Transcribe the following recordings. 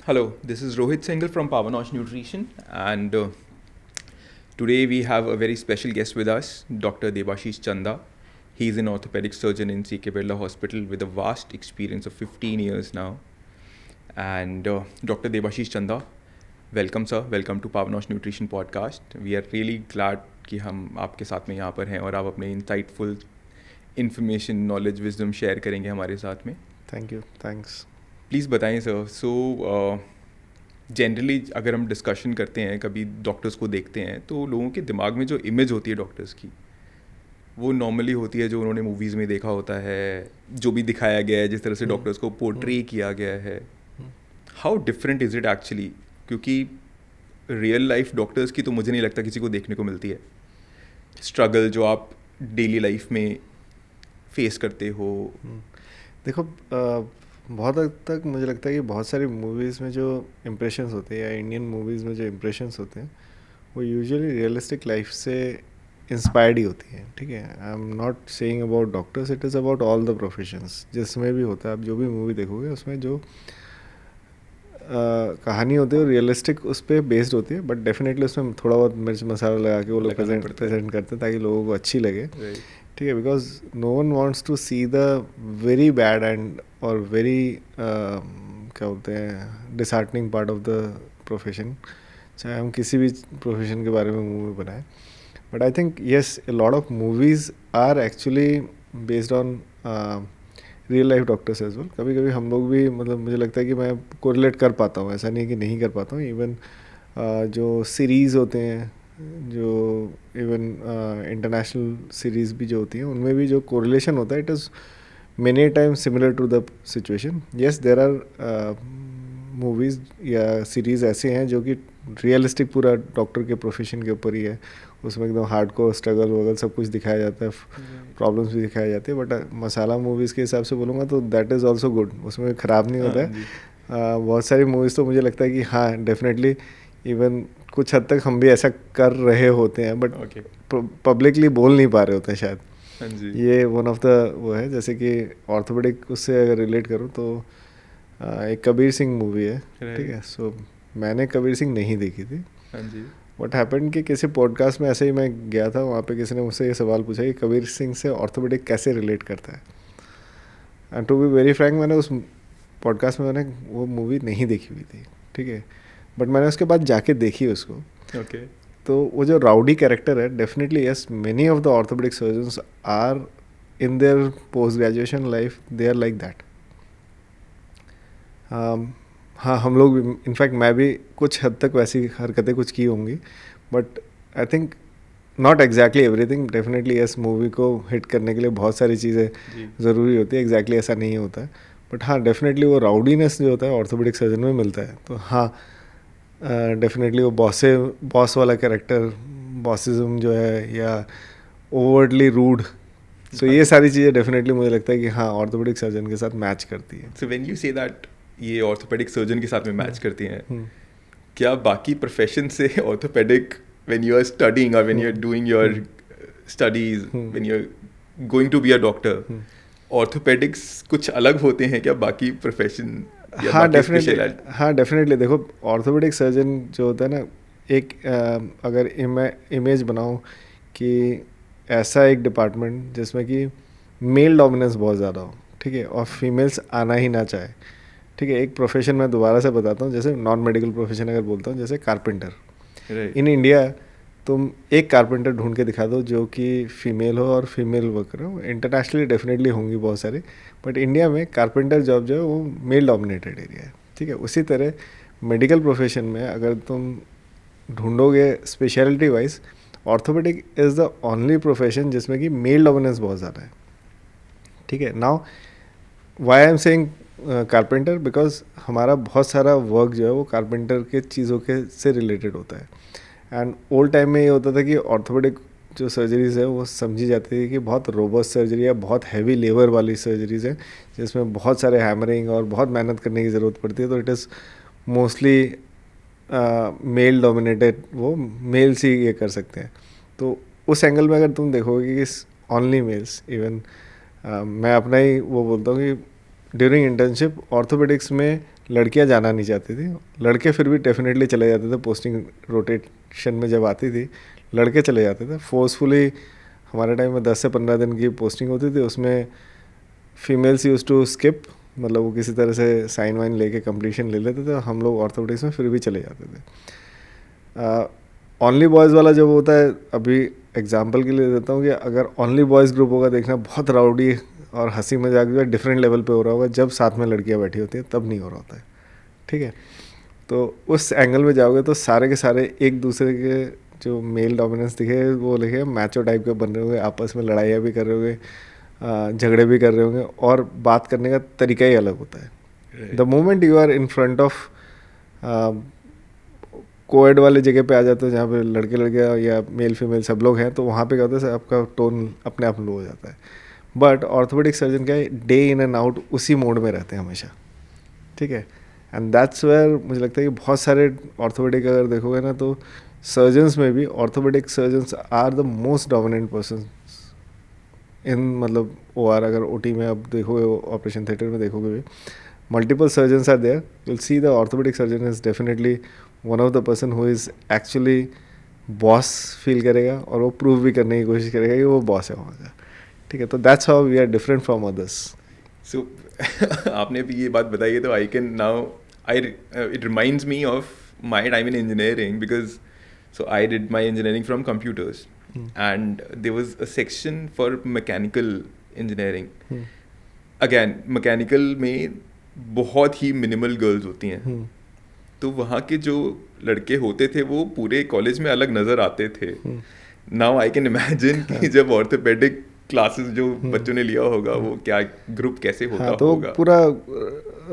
Hello, this is Rohit Singhal from Pavanosh Nutrition, and today we have a very special guest with us, Dr. Debashish Chanda. He is an orthopedic surgeon in CK Birla Hospital with a vast experience of 15 years now. And Dr. Debashish Chanda, welcome sir, welcome to Pavanosh Nutrition Podcast. We are really glad कि हम आपके साथ में यहाँ पर हैं और आप अपने insightful information, knowledge, wisdom share करेंगे हमारे साथ में. Thank you, thanks. प्लीज़ बताएं सर. जनरली अगर हम डिस्कशन करते हैं, कभी डॉक्टर्स को देखते हैं, तो लोगों के दिमाग में जो इमेज होती है डॉक्टर्स की, वो नॉर्मली होती है जो उन्होंने मूवीज़ में देखा होता है, जो भी दिखाया गया है, जिस तरह से डॉक्टर्स को पोर्ट्रे किया गया है. How different is it actually? क्योंकि रियल लाइफ डॉक्टर्स की तो मुझे नहीं लगता किसी को देखने को मिलती है. स्ट्रगल जो आप डेली लाइफ में फेस करते हो. देखो, बहुत हद तक मुझे लगता है कि बहुत सारी मूवीज़ में जो इम्प्रेशंस होते हैं या इंडियन मूवीज़ में जो इम्प्रेशंस होते हैं वो यूजुअली रियलिस्टिक लाइफ से इंस्पायर्ड ही होती हैं. ठीक है, I am not saying about doctors, it is about all the professions. जिसमें भी होता है, आप जो भी मूवी देखोगे उसमें जो कहानी होती है वो रियलिस्टिक उस पर बेस्ड होती है, बट डेफिनेटली उसमें थोड़ा बहुत मिर्च मसाला लगा के वो लोग प्रेजेंट करते हैं ताकि लोगों को अच्छी लगे. ठीक है, because no one wants to see the very bad and और वेरी क्या बोलते हैं disheartening part of the profession, चाहे हम किसी भी प्रोफेशन के बारे में मूवी बनाएं. But I think yes, a lot of movies are actually based on real life doctors as well. कभी कभी हम लोग भी, मतलब मुझे लगता है कि मैं कोरिलेट कर पाता हूँ, ऐसा नहीं कि नहीं कर पाता हूँ. इवन जो सीरीज़ होते हैं, जो इवन इंटरनेशनल सीरीज़ भी जो होती हैं, उनमें भी जो कोरिलेशन होता है, it is many times similar to the situation. Yes, there are movies या सीरीज़ ऐसे हैं जो कि रियलिस्टिक पूरा डॉक्टर के प्रोफेशन के ऊपर ही है. उसमें एकदम हार्डकोर स्ट्रगल वगल सब कुछ दिखाया जाता है, प्रॉब्लम्स भी दिखाई जाती है. बट मसाला मूवीज़ के हिसाब से बोलूँगा तो दैट इज़ ऑल्सो गुड, उसमें ख़राब नहीं होता है. बहुत सारी मूवीज़ तो मुझे लगता है कि हाँ, डेफिनेटली इवन कुछ हद तक हम भी ऐसा कर रहे होते हैं, बट पब्लिकली बोल नहीं पा रहे होते हैं शायद. ये वन ऑफ द वो है. जैसे कि ऑर्थोपेडिक उससे अगर रिलेट करूँ तो एक कबीर सिंह मूवी है. ठीक है, सो मैंने कबीर सिंह नहीं देखी थी. व्हाट हैपेंड कि किसी पॉडकास्ट में ऐसे ही मैं गया था, वहाँ पे किसी ने मुझसे ये सवाल पूछा कि कबीर सिंह से ऑर्थोपेडिक कैसे रिलेट करता है. And to be very frank, मैंने उस पॉडकास्ट में मैंने वो मूवी नहीं देखी हुई थी. ठीक है, बट मैंने उसके बाद जाके देखी उसको. ओके. तो वो जो राउडी कैरेक्टर है, definitely yes, many of the orthopaedic surgeons are in their post graduation life they are like that. हाँ, हम लोग भी, इनफैक्ट मैं भी कुछ हद तक वैसी हरकतें कुछ की होंगी, but I think not exactly everything. Definitely yes, movie को हिट करने के लिए बहुत सारी चीज़ें ज़रूरी होती है, एग्जैक्टली ऐसा नहीं होता है. बट हाँ, डेफिनेटली वो राउडीनेस जो होता है ऑर्थोपेडिक सर्जन में मिलता है. तो हाँ, डेफिनेटली वो बॉस वाला कैरेक्टर, बॉसिज्म जो है, या ओवरली रूड, सो ये सारी चीज़ें डेफिनेटली मुझे लगता है कि हाँ, ऑर्थोपेडिक सर्जन के साथ मैच करती है. So when you say that ये ऑर्थोपेडिक सर्जन के साथ में मैच करती हैं, क्या बाकी प्रोफेशन से orthopaedic when you are studying और when you are doing your studies, when you are going to be a doctor, orthopaedics कुछ अलग होते हैं क्या बाकी प्रोफेशन? हाँ, डेफिनेटली. देखो, ऑर्थोपेडिक सर्जन जो होता है ना, एक अगर इमेज बनाऊँ कि ऐसा एक डिपार्टमेंट जिसमें कि मेल डोमिनेंस बहुत ज़्यादा हो, ठीक है, और फीमेल्स आना ही ना चाहे. ठीक है, एक प्रोफेशन मैं दोबारा से बताता हूँ, जैसे नॉन मेडिकल प्रोफेशन अगर बोलता हूँ, जैसे कारपेंटर. इन इंडिया तुम एक कारपेंटर ढूंढ के दिखा दो जो कि फीमेल हो और फीमेल वर्कर हो. इंटरनेशनली डेफिनेटली होंगी बहुत सारी, बट इंडिया में कारपेंटर जॉब जो है वो मेल डोमिनेटेड एरिया है. ठीक है, उसी तरह मेडिकल प्रोफेशन में अगर तुम ढूंढोगे speciality wise, orthopaedic is the only profession जिसमें कि मेल डोमिनेंस बहुत ज़्यादा है. ठीक है, now why I am saying carpenter, because हमारा बहुत सारा वर्क जो है वो कारपेंटर के चीज़ों के से रिलेटेड होता है. एंड ओल्ड टाइम में ये होता था कि ऑर्थोपेडिक जो सर्जरीज़ है वो समझी जाती थी कि बहुत रोबस्ट सर्जरी है, बहुत हैवी लेबर वाली सर्जरीज़ हैं जिसमें बहुत सारे हैमरिंग और बहुत मेहनत करने की ज़रूरत पड़ती है. तो it is mostly male dominated, वो मेल्स ही ये कर सकते हैं. तो उस एंगल में अगर तुम देखोगे कि ओनली मेल्स, इवन मैं अपना ही वो बोलता हूँ कि ड्यूरिंग इंटर्नशिप ऑर्थोपेडिक्स में लड़कियां जाना नहीं चाहती थी, लड़के फिर भी डेफिनेटली चले जाते थे, पोस्टिंग रोटेशन में जब आती थी लड़के चले जाते थे फोर्सफुली। हमारे टाइम में 10 से 15 दिन की पोस्टिंग होती थी, उसमें फीमेल्स यूज टू स्किप, मतलब वो किसी तरह से साइन वाइन लेके कंप्लीशन ले लेते थे, हम लोग ऑर्थोपेडिक्स में फिर भी चले जाते थे। ओनली बॉयज़ वाला जब होता है, अभी एग्जांपल के लिए देता हूँ कि अगर ओनली बॉयज़ ग्रुप होगा, देखना बहुत राउडी और हंसी मजाक जो है डिफरेंट लेवल पे हो रहा होगा, जब साथ में लड़कियाँ बैठी होती हैं तब नहीं हो रहा होता है, ठीक है। तो उस एंगल में जाओगे तो सारे के सारे एक दूसरे के जो मेल डोमिनेंस दिखे वो लिखे मैचो टाइप के बन रहे होंगे, आपस में लड़ाइयाँ भी कर रहे होंगे, झगड़े भी कर रहे होंगे, और बात करने का तरीका ही अलग होता है। The moment you are in front of coed वाले जगह पे आ जाते हो जहाँ पे लड़के लड़कियाँ या मेल फीमेल सब लोग हैं, तो वहाँ पे क्या होता है आपका टोन अपने आप लो हो जाता है। बट ऑर्थोपेडिक सर्जन क्या है, डे इन एंड आउट उसी मोड में रहते हैं हमेशा, ठीक है। एंड दैट्स वेयर मुझे लगता है कि बहुत सारे ऑर्थोपेडिक अगर देखोगे ना तो सर्जन्स में भी orthopaedic surgeons are the most dominant person in, मतलब OR अगर OT में आप देखोगे, ऑपरेशन थिएटर में देखोगे भी multiple surgeons are there, you'll see the orthopedic surgeon is definitely one of the person who is actually boss feel करेगा और वो प्रूव भी करने की कोशिश करेगा कि वो बॉस है वहाँ का, ठीक है। तो that's how we are different from others. So आपने भी ये बात बताई है तो I can now it reminds me of my time in engineering, because so I did my engineering from computers and there was a section for mechanical engineering. Again, mechanical में बहुत ही minimal girls होती हैं, तो वहाँ के जो लड़के होते थे वो पूरे कॉलेज में अलग नज़र आते थे। Now I can imagine कि जब orthopedic क्लासेस जो बच्चों ने लिया होगा वो क्या ग्रुप कैसे होता तो होगा। पूरा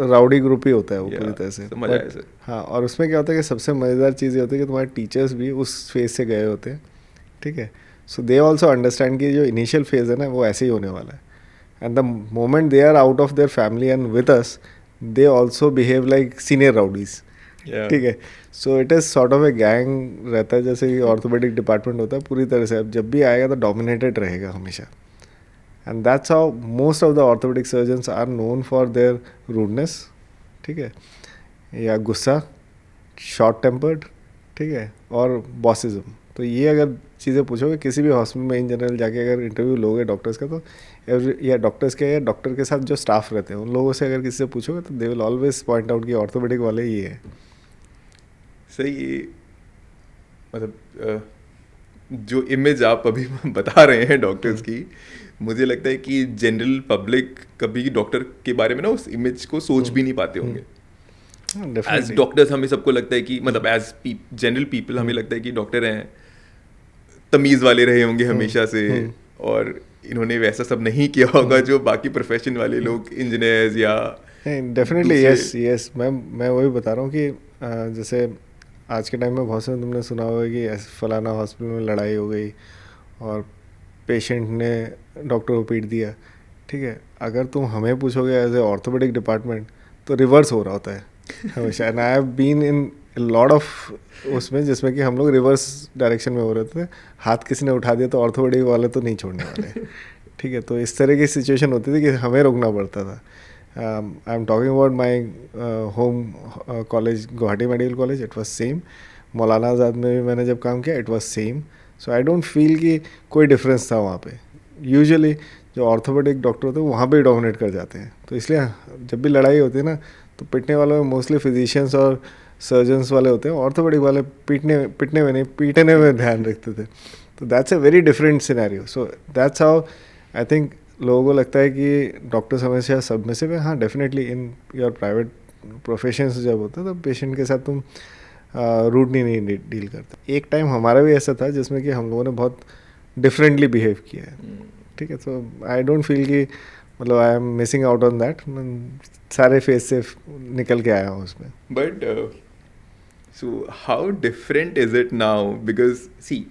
राउडी ग्रुप ही होता है वो पूरी तरह से। मजा है सर। हाँ, और उसमें क्या होता है कि सबसे मज़ेदार चीज़ ये होती है कि तुम्हारे टीचर्स भी उस फेज़ से गए होते हैं, ठीक है। सो दे ऑल्सो अंडरस्टैंड कि जो इनिशियल फेज़ है ना वो ऐसे ही होने वाला है, and the moment they are out of their family and with us they also behave like senior rowdies, ठीक है। So it is sort of a gang रहता है, जैसे कि ऑर्थोपेडिक डिपार्टमेंट होता है पूरी तरह से। अब जब भी आएगा तो डोमिनेटेड रहेगा हमेशा, and that's how most of the orthopaedic surgeons are known for their rudeness, ठीक है, या गुस्सा, शॉर्ट टेम्पर्ड, ठीक है, और बॉसिज्म। तो ये अगर चीज़ें पूछोगे किसी भी हॉस्पिटल में इन जनरल जाके अगर इंटरव्यू लोगे डॉक्टर्स का, तो या डॉक्टर्स के या डॉक्टर के साथ जो स्टाफ रहते हैं उन लोगों से अगर किसी से पूछोगे तो they will always point out कि ऑर्थोपेडिक वाले ये है। सही, मतलब जो इमेज आप अभी बता रहे हैं डॉक्टर्स की, मुझे लगता है कि जनरल पब्लिक कभी डॉक्टर के बारे में ना उस इमेज को सोच भी नहीं पाते होंगे। एज डॉक्टर्स हमें सबको लगता है कि मतलब एज जनरल पीपल हमें लगता है कि डॉक्टर हैं, तमीज़ वाले रहे होंगे हमेशा से, और इन्होंने वैसा सब नहीं किया होगा जो बाकी प्रोफेशन वाले लोग इंजीनियर्स या डेफिनेटली। यस मैं वही बता रहा हूँ कि जैसे आज के टाइम में बहुत से तुमने सुना होगा कि फलाना हॉस्पिटल में लड़ाई हो गई और पेशेंट ने डॉक्टर को पीट दिया, ठीक है। अगर तुम हमें पूछोगे एज ए ऑर्थोपेडिक डिपार्टमेंट तो रिवर्स हो रहा होता है हमेशा, and I have been in lot of उसमें जिसमें कि हम लोग रिवर्स डायरेक्शन में हो रहे थे, हाथ किसी ने उठा दिया तो ऑर्थोपेडिक वाले तो नहीं छोड़ने वाले, ठीक है। तो इस तरह की सिचुएशन होती थी कि हमें रोकना पड़ता था। I am talking about my home college, Guwahati medical college, it was same. मौलाना आज़ाद में भी मैंने जब काम किया it was same. So I don't feel कि कोई डिफरेंस था वहाँ पे। यूजुअली जो ऑर्थोपेडिक डॉक्टर होते हैं वहाँ पे डोमिनेट कर जाते हैं, तो इसलिए जब भी लड़ाई होती है ना तो पिटने वालों में मोस्टली फिजिशियंस और सर्जन्स वाले होते हैं, ऑर्थोपेडिक वाले पिटने में नहीं पीटने में ध्यान रखते थे। तो that's a very different scenario. So that's how I think लोगों को लगता है कि डॉक्टर्स हमेशा सबमिसिव है। हाँ, definitely in your private professions जब होता है तो पेशेंट के साथ तुम रूडली नहीं डील करते। एक टाइम हमारा भी ऐसा था जिसमें कि हम लोगों ने बहुत डिफरेंटली बिहेव किया है, ठीक है। सो आई डोंट फील कि मतलब I am missing out on that, सारे फेज से निकल के आया हूँ उसमें। But so how different is it now, because see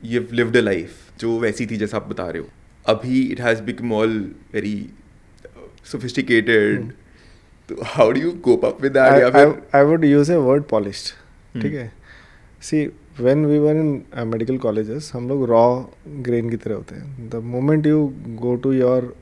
you have lived a life जो वैसी थी जैसा आप बता रहे हो, अभी it has become all very sophisticated, तो how do you cope up with that? I would use a word polished, ठीक है। See when we were in medical colleges हम लोग रॉ ग्रेन की तरह होते हैं। The moment you go to your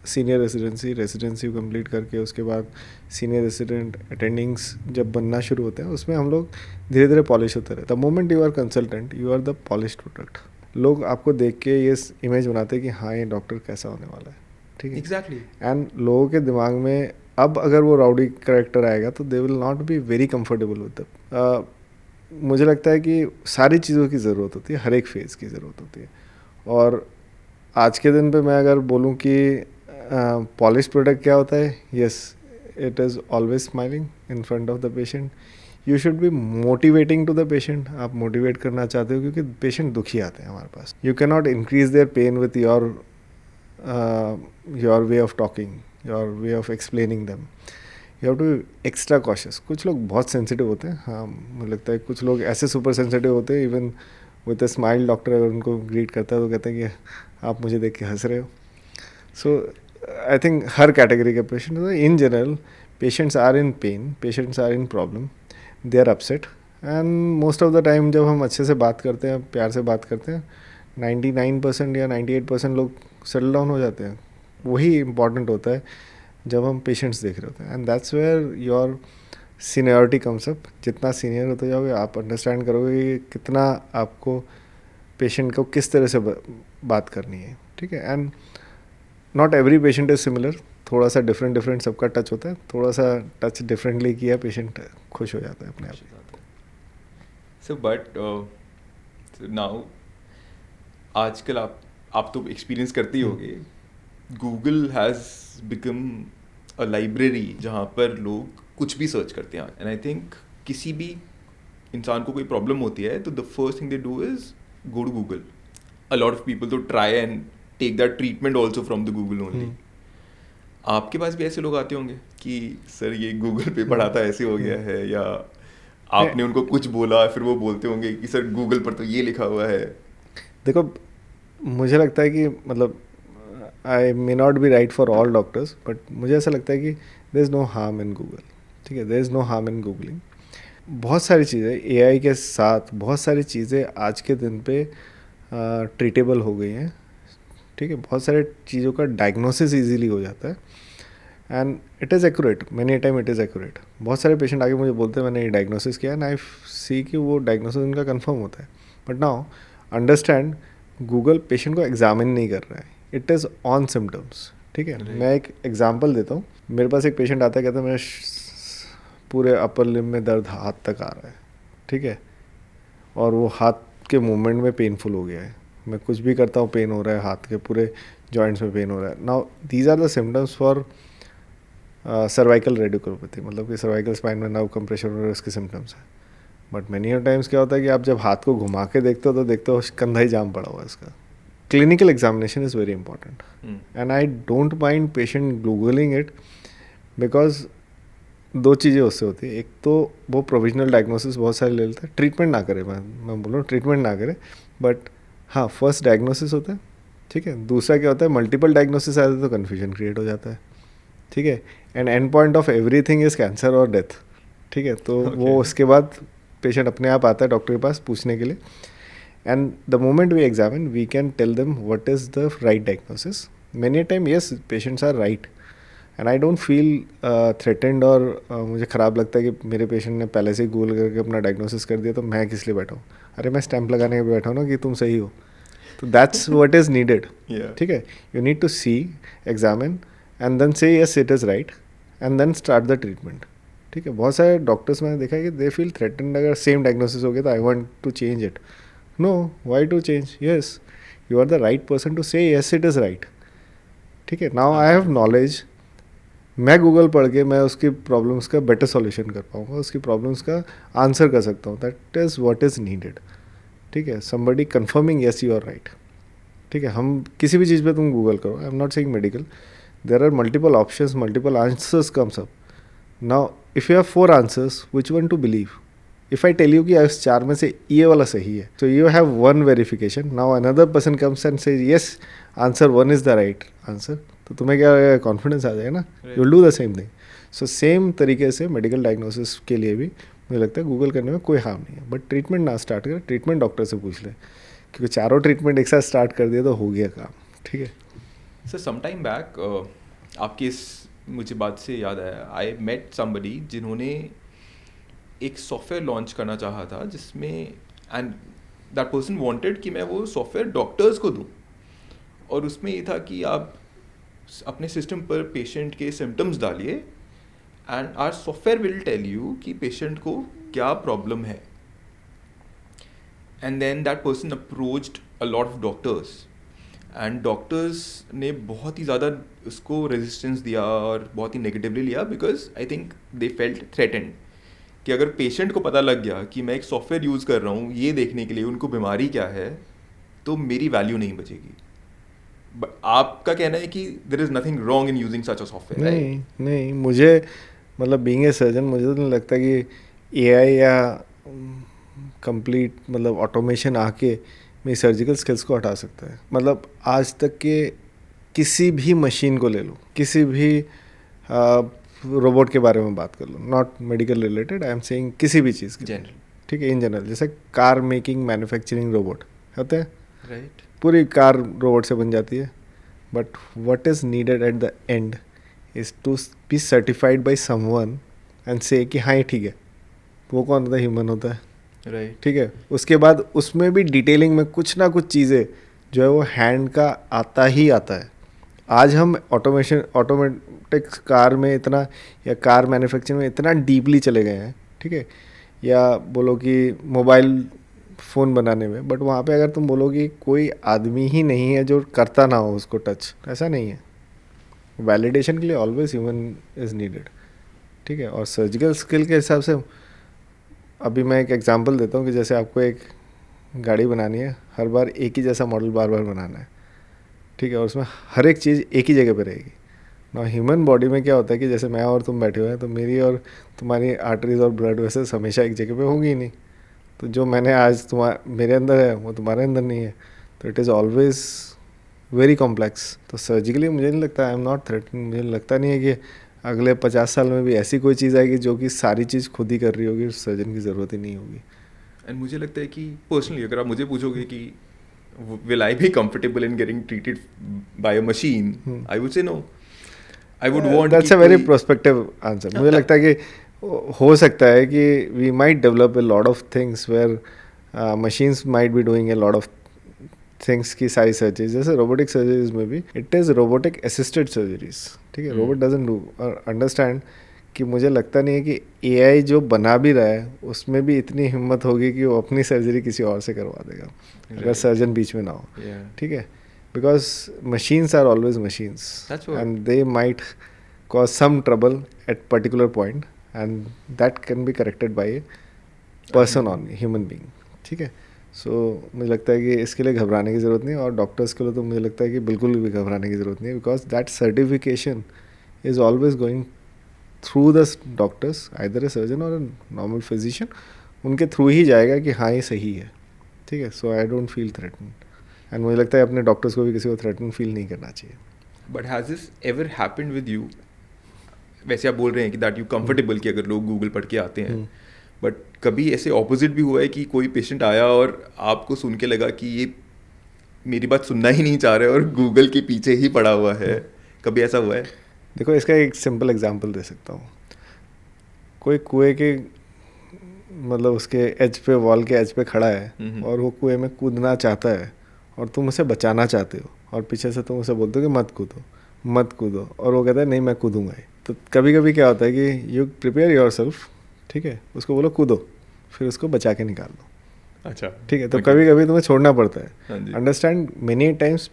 senior residency complete करके उसके बाद सीनियर रेसिडेंट अटेंडिंग्स जब बनना शुरू होते हैं, उसमें हम लोग धीरे धीरे पॉलिश होते रहते हैं. The moment you are consultant you are the polished product. लोग आपको देख के ये इमेज बनाते हैं कि हाँ ये डॉक्टर कैसा होने वाला है. ठीक है, एग्जैक्टली. एंड लोगों के दिमाग में अब अगर वो राउडी करेक्टर आएगा तो they will not be very comfortable with that. मुझे लगता है कि सारी चीज़ों की ज़रूरत होती है, हर एक फेज़ की ज़रूरत होती है. और आज के दिन पे मैं अगर बोलूँ कि पॉलिश प्रोडक्ट क्या होता है, yes it is always smiling in front of the patient. You should be motivating to the patient. आप मोटिवेट करना चाहते हो क्योंकि पेशेंट दुखी आते हैं हमारे पास. You can not increase their pain with your way of talking, your way of explaining them. You have to be extra cautious. कुछ लोग बहुत सेंसिटिव होते हैं, हाँ मुझे लगता है कुछ लोग ऐसे सुपर सेंसिटिव होते हैं, even with a smile doctor अगर उनको ग्रीट करता है तो कहते हैं कि आप मुझे देख के हंस रहे हो. सो आई थिंक हर कैटेगरी के patient, in general patients are in pain, patients are in problem, they are upset. And most of the time जब हम अच्छे से बात करते हैं, प्यार से बात करते हैं, 99% या 98% लोग सेटल डाउन हो जाते हैं. वही इम्पॉर्टेंट होता है जब हम पेशेंट्स देख रहे होते हैं. And that's where your seniority comes up. जितना सीनियर होते जाओगे आप अंडरस्टैंड करोगे कि कितना आपको पेशेंट को किस तरह से बात करनी है. ठीक है, and not every patient is similar. थोड़ा सा डिफरेंट सबका टच होता है. थोड़ा सा टच डिफरेंटली किया पेशेंट खुश हो जाता है अपने आप. सो बट नाउ आजकल आप तो एक्सपीरियंस करते ही होगे, Google has become a library जहाँ पर लोग कुछ भी सर्च करते हैं. एंड आई थिंक किसी भी इंसान को कोई प्रॉब्लम होती है तो the first thing they do is go to Google. A lot of people तो try and take that treatment also from the Google only. आपके पास भी ऐसे लोग आते होंगे कि सर ये गूगल पे पढ़ा था ऐसे हो गया है, या आपने उनको कुछ बोला फिर वो बोलते होंगे कि सर गूगल पर तो ये लिखा हुआ है. देखो मुझे लगता है कि मतलब I may not be right for all doctors, but मुझे ऐसा लगता है कि there is no harm in Google. ठीक है, there is no harm in googling. बहुत सारी चीज़ें एआई के साथ, बहुत सारी चीज़ें आज के दिन पे ट्रीटेबल हो गई हैं. ठीक है, बहुत सारे चीज़ों का डायग्नोसिस इजीली हो जाता है and it is accurate. Many time it is accurate. बहुत सारे पेशेंट आके मुझे बोलते हैं मैंने ये डायग्नोसिस किया एंड आई सी कि वो डायग्नोसिस उनका कंफर्म होता है. But now understand, Google patient को एग्जामिन नहीं कर रहा है, इट इज़ ऑन सिम्टम्स. ठीक है, मैं एक एग्जांपल देता हूँ. मेरे पास एक पेशेंट आता है, कहता है मेरे पूरे अपर लिम्ब में दर्द हाथ तक आ रहा है. ठीक है, और वो हाथ के मूवमेंट में पेनफुल हो गया है. मैं कुछ भी करता हूँ पेन हो रहा है, हाथ के पूरे जॉइंट्स में पेन हो रहा है. Now these are the symptoms for cervical radiculopathy, मतलब कि सर्वाइकल स्पाइन में नर्व कंप्रेशन हो रहा है, उसके सिम्टम्स हैं. बट मैनी टाइम्स क्या होता है कि आप जब हाथ को घुमा के देखते हो तो देखते हो कंधा ही जाम पड़ा हुआ है इसका. Clinical examination is very important and I don't mind patient googling it, because दो चीज़ें उससे होती है. एक तो वो प्रोविजनल डायग्नोसिस बहुत सारे ले लेते हैं. ट्रीटमेंट ना करे, मैं बोल रहा हूँ ट्रीटमेंट ना करे, बट हाँ फर्स्ट डायग्नोसिस होता है. ठीक है, दूसरा क्या होता है, मल्टीपल डायग्नोसिस आते हैं तो कन्फ्यूजन क्रिएट हो जाता है. ठीक है, and and point of everything is cancer और डेथ. ठीक है, तो वो उसके बाद पेशेंट अपने आप आता है डॉक्टर के पास पूछने के लिए. And the moment we examine we can tell them what is the right diagnosis. Many time yes patients are right and I don't feel threatened, और मुझे ख़राब लगता है कि मेरे पेशेंट ने पहले से ही गूगल करके अपना डायग्नोसिस कर दिया तो मैं किस लिए बैठा हूँ. अरे मैं स्टैंप लगाने के बैठा हूँ ना कि तुम सही हो. तो दैट्स व्हाट इज़ नीडेड. ठीक है, you need to see, examine and then say yes it is right and then start the treatment. ठीक है, बहुत सारे डॉक्टर्स मैंने देखा है कि दे फील थ्रेटेंड अगर सेम डायग्नोसिस हो गया तो I want to change it. No, why to change? Yes, you are the right person to say yes it is right. ठीक है, नाउ आई हैव नॉलेज. मैं गूगल पढ़ के मैं उसकी प्रॉब्लम्स का बेटर सॉल्यूशन कर पाऊँगा, उसकी प्रॉब्लम्स का आंसर कर सकता हूँ. That is what is needed. ठीक है, somebody confirming yes you are right. ठीक है, हम किसी भी चीज़ पे तुम गूगल करो, I am not saying medical, there are multiple options, multiple answers comes up. Now if you have 4 answers, which one to believe? If I tell you कि इस 4 में से ये वाला सही है, so you have one verification. Now another person comes and says yes, answer 1 is the right answer. तो तुम्हें क्या कॉन्फिडेंस आ जाएगा ना, you will do the same thing. So same तरीके से मेडिकल डायग्नोसिस के लिए भी मुझे लगता है गूगल करने में कोई हार्म नहीं है. बट ट्रीटमेंट ना स्टार्ट करें, ट्रीटमेंट डॉक्टर से पूछ ले, क्योंकि चारों ट्रीटमेंट एक साथ स्टार्ट कर दिया तो हो गया काम. ठीक है. सर सम टाइम बैक आपकी इस मुझे बात से याद आया, आई मेट समबडी जिन्होंने एक सॉफ्टवेयर लॉन्च करना चाहा था जिसमें, एंड दैट पर्सन वांटेड कि मैं वो सॉफ्टवेयर डॉक्टर्स को दूं, और उसमें ये था कि आप अपने सिस्टम पर पेशेंट के सिम्टम्स डालिए and our software will tell you कि पेशेंट को क्या प्रॉब्लम है. And then that person approached a lot of doctors, and doctors ने बहुत ही ज़्यादा उसको रेजिस्टेंस दिया और बहुत ही नेगेटिवली लिया, because I think they felt threatened कि अगर पेशेंट को पता लग गया कि मैं एक सॉफ्टवेयर यूज़ कर रहा हूँ ये देखने के लिए उनको बीमारी क्या है, तो मेरी वैल्यू नहीं बचेगी. आपका कहना है कि there is nothing wrong in using such a software? नहीं, मुझे मतलब बीइंग ए सर्जन मुझे तो नहीं लगता कि एआई या कंप्लीट मतलब ऑटोमेशन आके मेरी सर्जिकल स्किल्स को हटा सकता है. मतलब आज तक के किसी भी मशीन को ले लो, किसी भी रोबोट के बारे में बात कर लो, not medical related, I am saying किसी भी चीज़ के जनरल, ठीक है, इन जनरल. जैसे कार मेकिंग मैन्युफैक्चरिंग रोबोट होते हैं, राइट, पूरी कार रोबोट से बन जाती है. But what is needed at the end is to be certified by someone and say कि हाँ ये ठीक है. वो कौन होता है? ह्यूमन होता है, राइट. ठीक है. उसके बाद उसमें भी डिटेलिंग में कुछ ना कुछ चीज़ें जो है वो हैंड का आता ही आता है. आज हम ऑटोमेटिक कार में इतना, या कार मैन्युफैक्चरिंग में इतना डीपली चले गए हैं, ठीक है, या बोलो कि मोबाइल फ़ोन बनाने में, बट वहाँ पे अगर तुम बोलो कि कोई आदमी ही नहीं है जो करता ना हो उसको टच, ऐसा नहीं है. वैलिडेशन के लिए ऑलवेज ह्यूमन इज़ नीडेड, ठीक है. और सर्जिकल स्किल के हिसाब से अभी मैं एक एग्जांपल देता हूँ कि जैसे आपको एक गाड़ी बनानी है, हर बार एक ही जैसा मॉडल बार बार बनाना है, ठीक है, और उसमें हर एक चीज़ एक ही जगह पे रहेगी ना. ह्यूमन बॉडी में क्या होता है कि जैसे मैं और तुम बैठे हुए हैं, तो मेरी और तुम्हारी आर्टरीज और ब्लड वेसल्स हमेशा एक जगह पे होंगी ही नहीं. तो जो मैंने आज मेरे अंदर है वो तुम्हारे अंदर नहीं है, तो it is always very complex. तो सर्जिकली मुझे नहीं लगता, आई एम नॉट थ्रेटन, मुझे लगता नहीं है कि अगले 50 साल में भी ऐसी कोई चीज़ आएगी जो कि सारी चीज़ खुद ही कर रही होगी, सर्जन की ज़रूरत ही नहीं होगी. एंड मुझे लगता है कि पर्सनली अगर आप मुझे पूछोगे कि will I be comfortable in getting treated by a machine, I would say no. I would want, that's a very prospective answer. मुझे लगता है कि हो सकता है कि we might develop a lot of things where machines might be doing a lot of things की सारी सर्जरीज. जैसे रोबोटिक सर्जरीज में भी it is robotic assisted surgeries, ठीक है. रोबोट डजंट डू अंडरस्टैंड कि मुझे लगता नहीं है कि एआई जो बना भी रहा है उसमें भी इतनी हिम्मत होगी कि वो अपनी सर्जरी किसी और से करवा देगा अगर सर्जन बीच में ना हो, ठीक है. Because machines are always machines and they might cause some trouble at particular point and that can be corrected by a person on human being, ठीक है. सो मुझे लगता है कि इसके लिए घबराने की ज़रूरत नहीं, और डॉक्टर्स के लिए तो मुझे लगता है कि बिल्कुल भी घबराने की ज़रूरत नहीं है. Because that certification is always going through the doctors, either a surgeon और ए नॉर्मल फिजिशियन, उनके थ्रू ही जाएगा कि हाँ ये सही है, ठीक है. So I don't feel threaten, and मुझे लगता है अपने डॉक्टर्स को भी किसी को थ्रेटन फील नहीं करना चाहिए. But has this ever happened with you? वैसे आप बोल रहे हैं कि दैट यू कंफर्टेबल कि अगर लोग गूगल पढ़ के आते हैं, बट कभी ऐसे ऑपोजिट भी हुआ है कि कोई पेशेंट आया और आपको सुन के लगा कि ये मेरी बात सुनना ही नहीं चाह रहा है और गूगल के पीछे ही पड़ा हुआ है? कभी ऐसा हुआ है? देखो इसका एक सिंपल एग्जांपल दे सकता हूँ. कोई कुएं के मतलब उसके एज पे, वॉल के एज पे खड़ा है और वो कुएं में कूदना चाहता है और तुम उसे बचाना चाहते हो, और पीछे से तुम उसे बोलते हो कि मत कूदो मत कूदो, और वो कहता है नहीं मैं कूदूंगा ही. तो कभी कभी क्या होता है कि यू प्रिपेयर योर सेल्फ, ठीक है, उसको बोलो कूदो, फिर उसको बचा के निकाल दो. अच्छा, ठीक है. तो कभी कभी तुम्हें छोड़ना पड़ता है. Understand, many times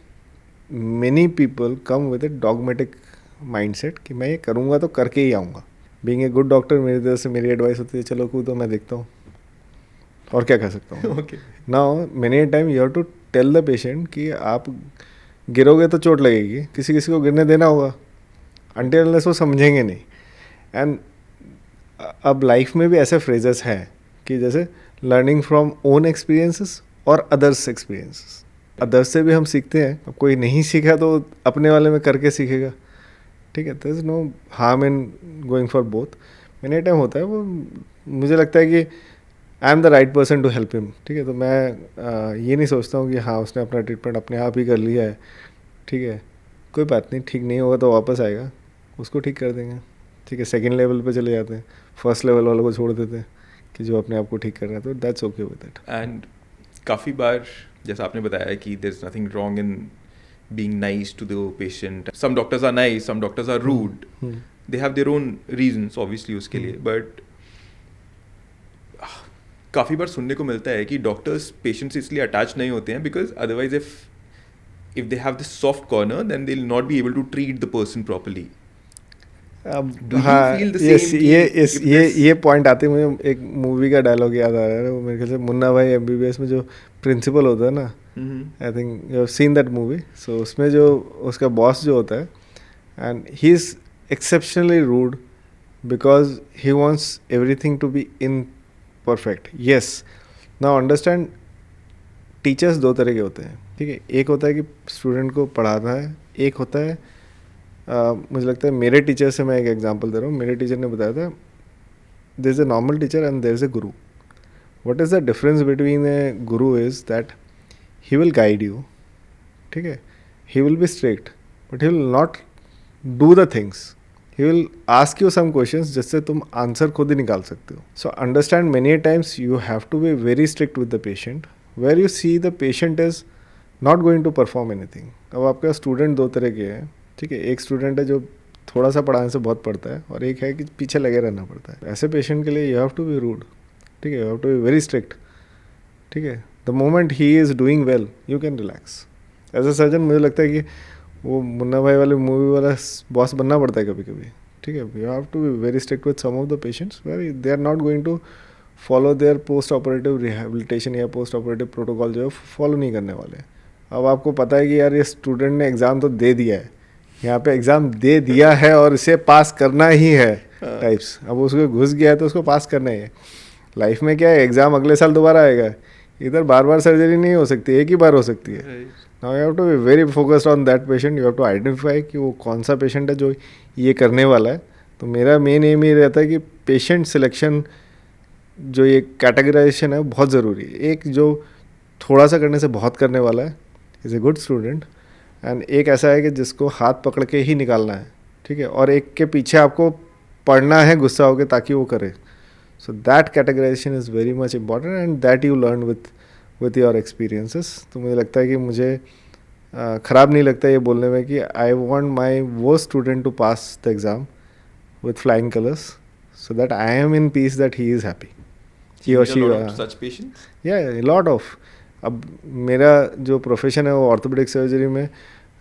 many people come with A dogmatic mindset कि मैं ये करूँगा तो करके ही आऊँगा. बीइंग ए गुड डॉक्टर मेरी तरफ से मेरी एडवाइस होती है चलो कूदो, मैं देखता हूँ और क्या कर सकता हूँ. Okay. Now many time you have to tell the patient कि आप गिरोगे तो चोट लगेगी, किसी किसी को गिरने देना होगा, अनटिल अनलेस वो समझेंगे नहीं. एंड अब लाइफ में भी ऐसे फ्रेजेस हैं कि जैसे लर्निंग फ्रॉम ओन एक्सपीरियंसेस और अदर्स एक्सपीरियंसेस. अदर्स से भी हम सीखते हैं. अब कोई नहीं सीखा तो अपने वाले में करके सीखेगा, ठीक है. There is no harm in going for both. Many time होता है वो, मुझे लगता है कि I am the right person to help him, ठीक है. तो मैं ये नहीं सोचता हूँ कि हाँ उसने अपना ट्रीटमेंट अपने आप ही कर लिया है, ठीक है, कोई बात नहीं, ठीक नहीं होगा तो वापस आएगा, उसको ठीक कर देंगे, ठीक है. सेकंड लेवल पे चले जाते हैं, फर्स्ट लेवल वालों को छोड़ देते हैं कि जो अपने आप को ठीक कर रहा है, तो that's okay with it. And काफ़ी बार जैसा आपने बताया कि there is nothing wrong in being nice to the patient. Some doctors are nice, some doctors are rude, they have their own reasons obviously उसके लिए. बट काफ़ी बार सुनने को मिलता है कि डॉक्टर्स पेशेंट से इसलिए अटैच नहीं होते हैं because otherwise if they have this soft corner then they'll not be able to treat the person properly. Do you feel the same? ये पॉइंट आते हैं, मुझे एक मूवी का डायलॉग याद आ रहा है, वो मेरे ख्याल से मुन्ना भाई MBBS में जो प्रिंसिपल होता है ना, I think you have seen that movie. So उसमें जो उसका बॉस जो होता है, and he is exceptionally rude because he wants everything to be in perfect. Yes, now understand, teachers दो तरह के होते हैं, ठीक है. एक होता है कि स्टूडेंट को पढ़ाना है, एक होता है मुझे लगता है मेरे टीचर से मैं एक एग्जांपल दे रहा हूँ. मेरे टीचर ने बताया था there is a normal teacher and there is a guru. What is the difference between a guru is that he will guide you, ठीक है. He will be strict but he will not do the things. He will ask you some questions जिससे तुम answer खुद ही निकाल सकते हो. So understand many times you have to be very strict with the patient where you see the patient is not going to perform anything. अब आपका student दो तरह के हैं, ठीक है. एक स्टूडेंट है जो थोड़ा सा पढ़ाने से बहुत पढ़ता है, और एक है कि पीछे लगे रहना पड़ता है. ऐसे पेशेंट के लिए you have to be rude, ठीक है. You have to be very strict, ठीक है. The moment he is doing well you can relax. As a surgeon मुझे लगता है कि वो मुन्ना भाई वाले मूवी वाला बॉस बनना पड़ता है कभी कभी, ठीक है. You have to be very strict with some of the patients where they are not going to follow their post operative rehabilitation या पोस्ट ऑपरेटिव प्रोटोकॉल जो है फॉलो नहीं करने वाले. अब आपको पता है कि यार ये स्टूडेंट ने एग्ज़ाम तो दे दिया है, यहाँ पे एग्ज़ाम दे दिया है और इसे पास करना ही है टाइप्स. अब उसको घुस गया है तो उसको पास करना ही है. लाइफ में क्या है, एग्ज़ाम अगले साल दोबारा आएगा. इधर बार बार सर्जरी नहीं हो सकती, एक ही बार हो सकती है. Now you have to be very focused on that patient. You have to identify कि वो कौन सा पेशेंट है जो ये करने वाला है. तो मेरा मेन एम ये रहता है कि पेशेंट सिलेक्शन जो ये कैटेगराइजेशन है बहुत ज़रूरी है. एक जो थोड़ा सा करने से बहुत करने वाला है is a good student, and एक ऐसा है कि जिसको हाथ पकड़ के ही निकालना है, ठीक है. और एक के पीछे आपको पढ़ना है गुस्सा होकर ताकि वो करे. So that categorization is very much important and that you learn with your experiences. तो मुझे लगता है कि मुझे ख़राब नहीं लगता ये बोलने में कि आई वॉन्ट माई वो student to pass the exam with flying colours so that I am in peace that he is happy. He और शी, या लॉट ऑफ. अब मेरा जो प्रोफेशन है वो ऑर्थोपेडिक सर्जरी में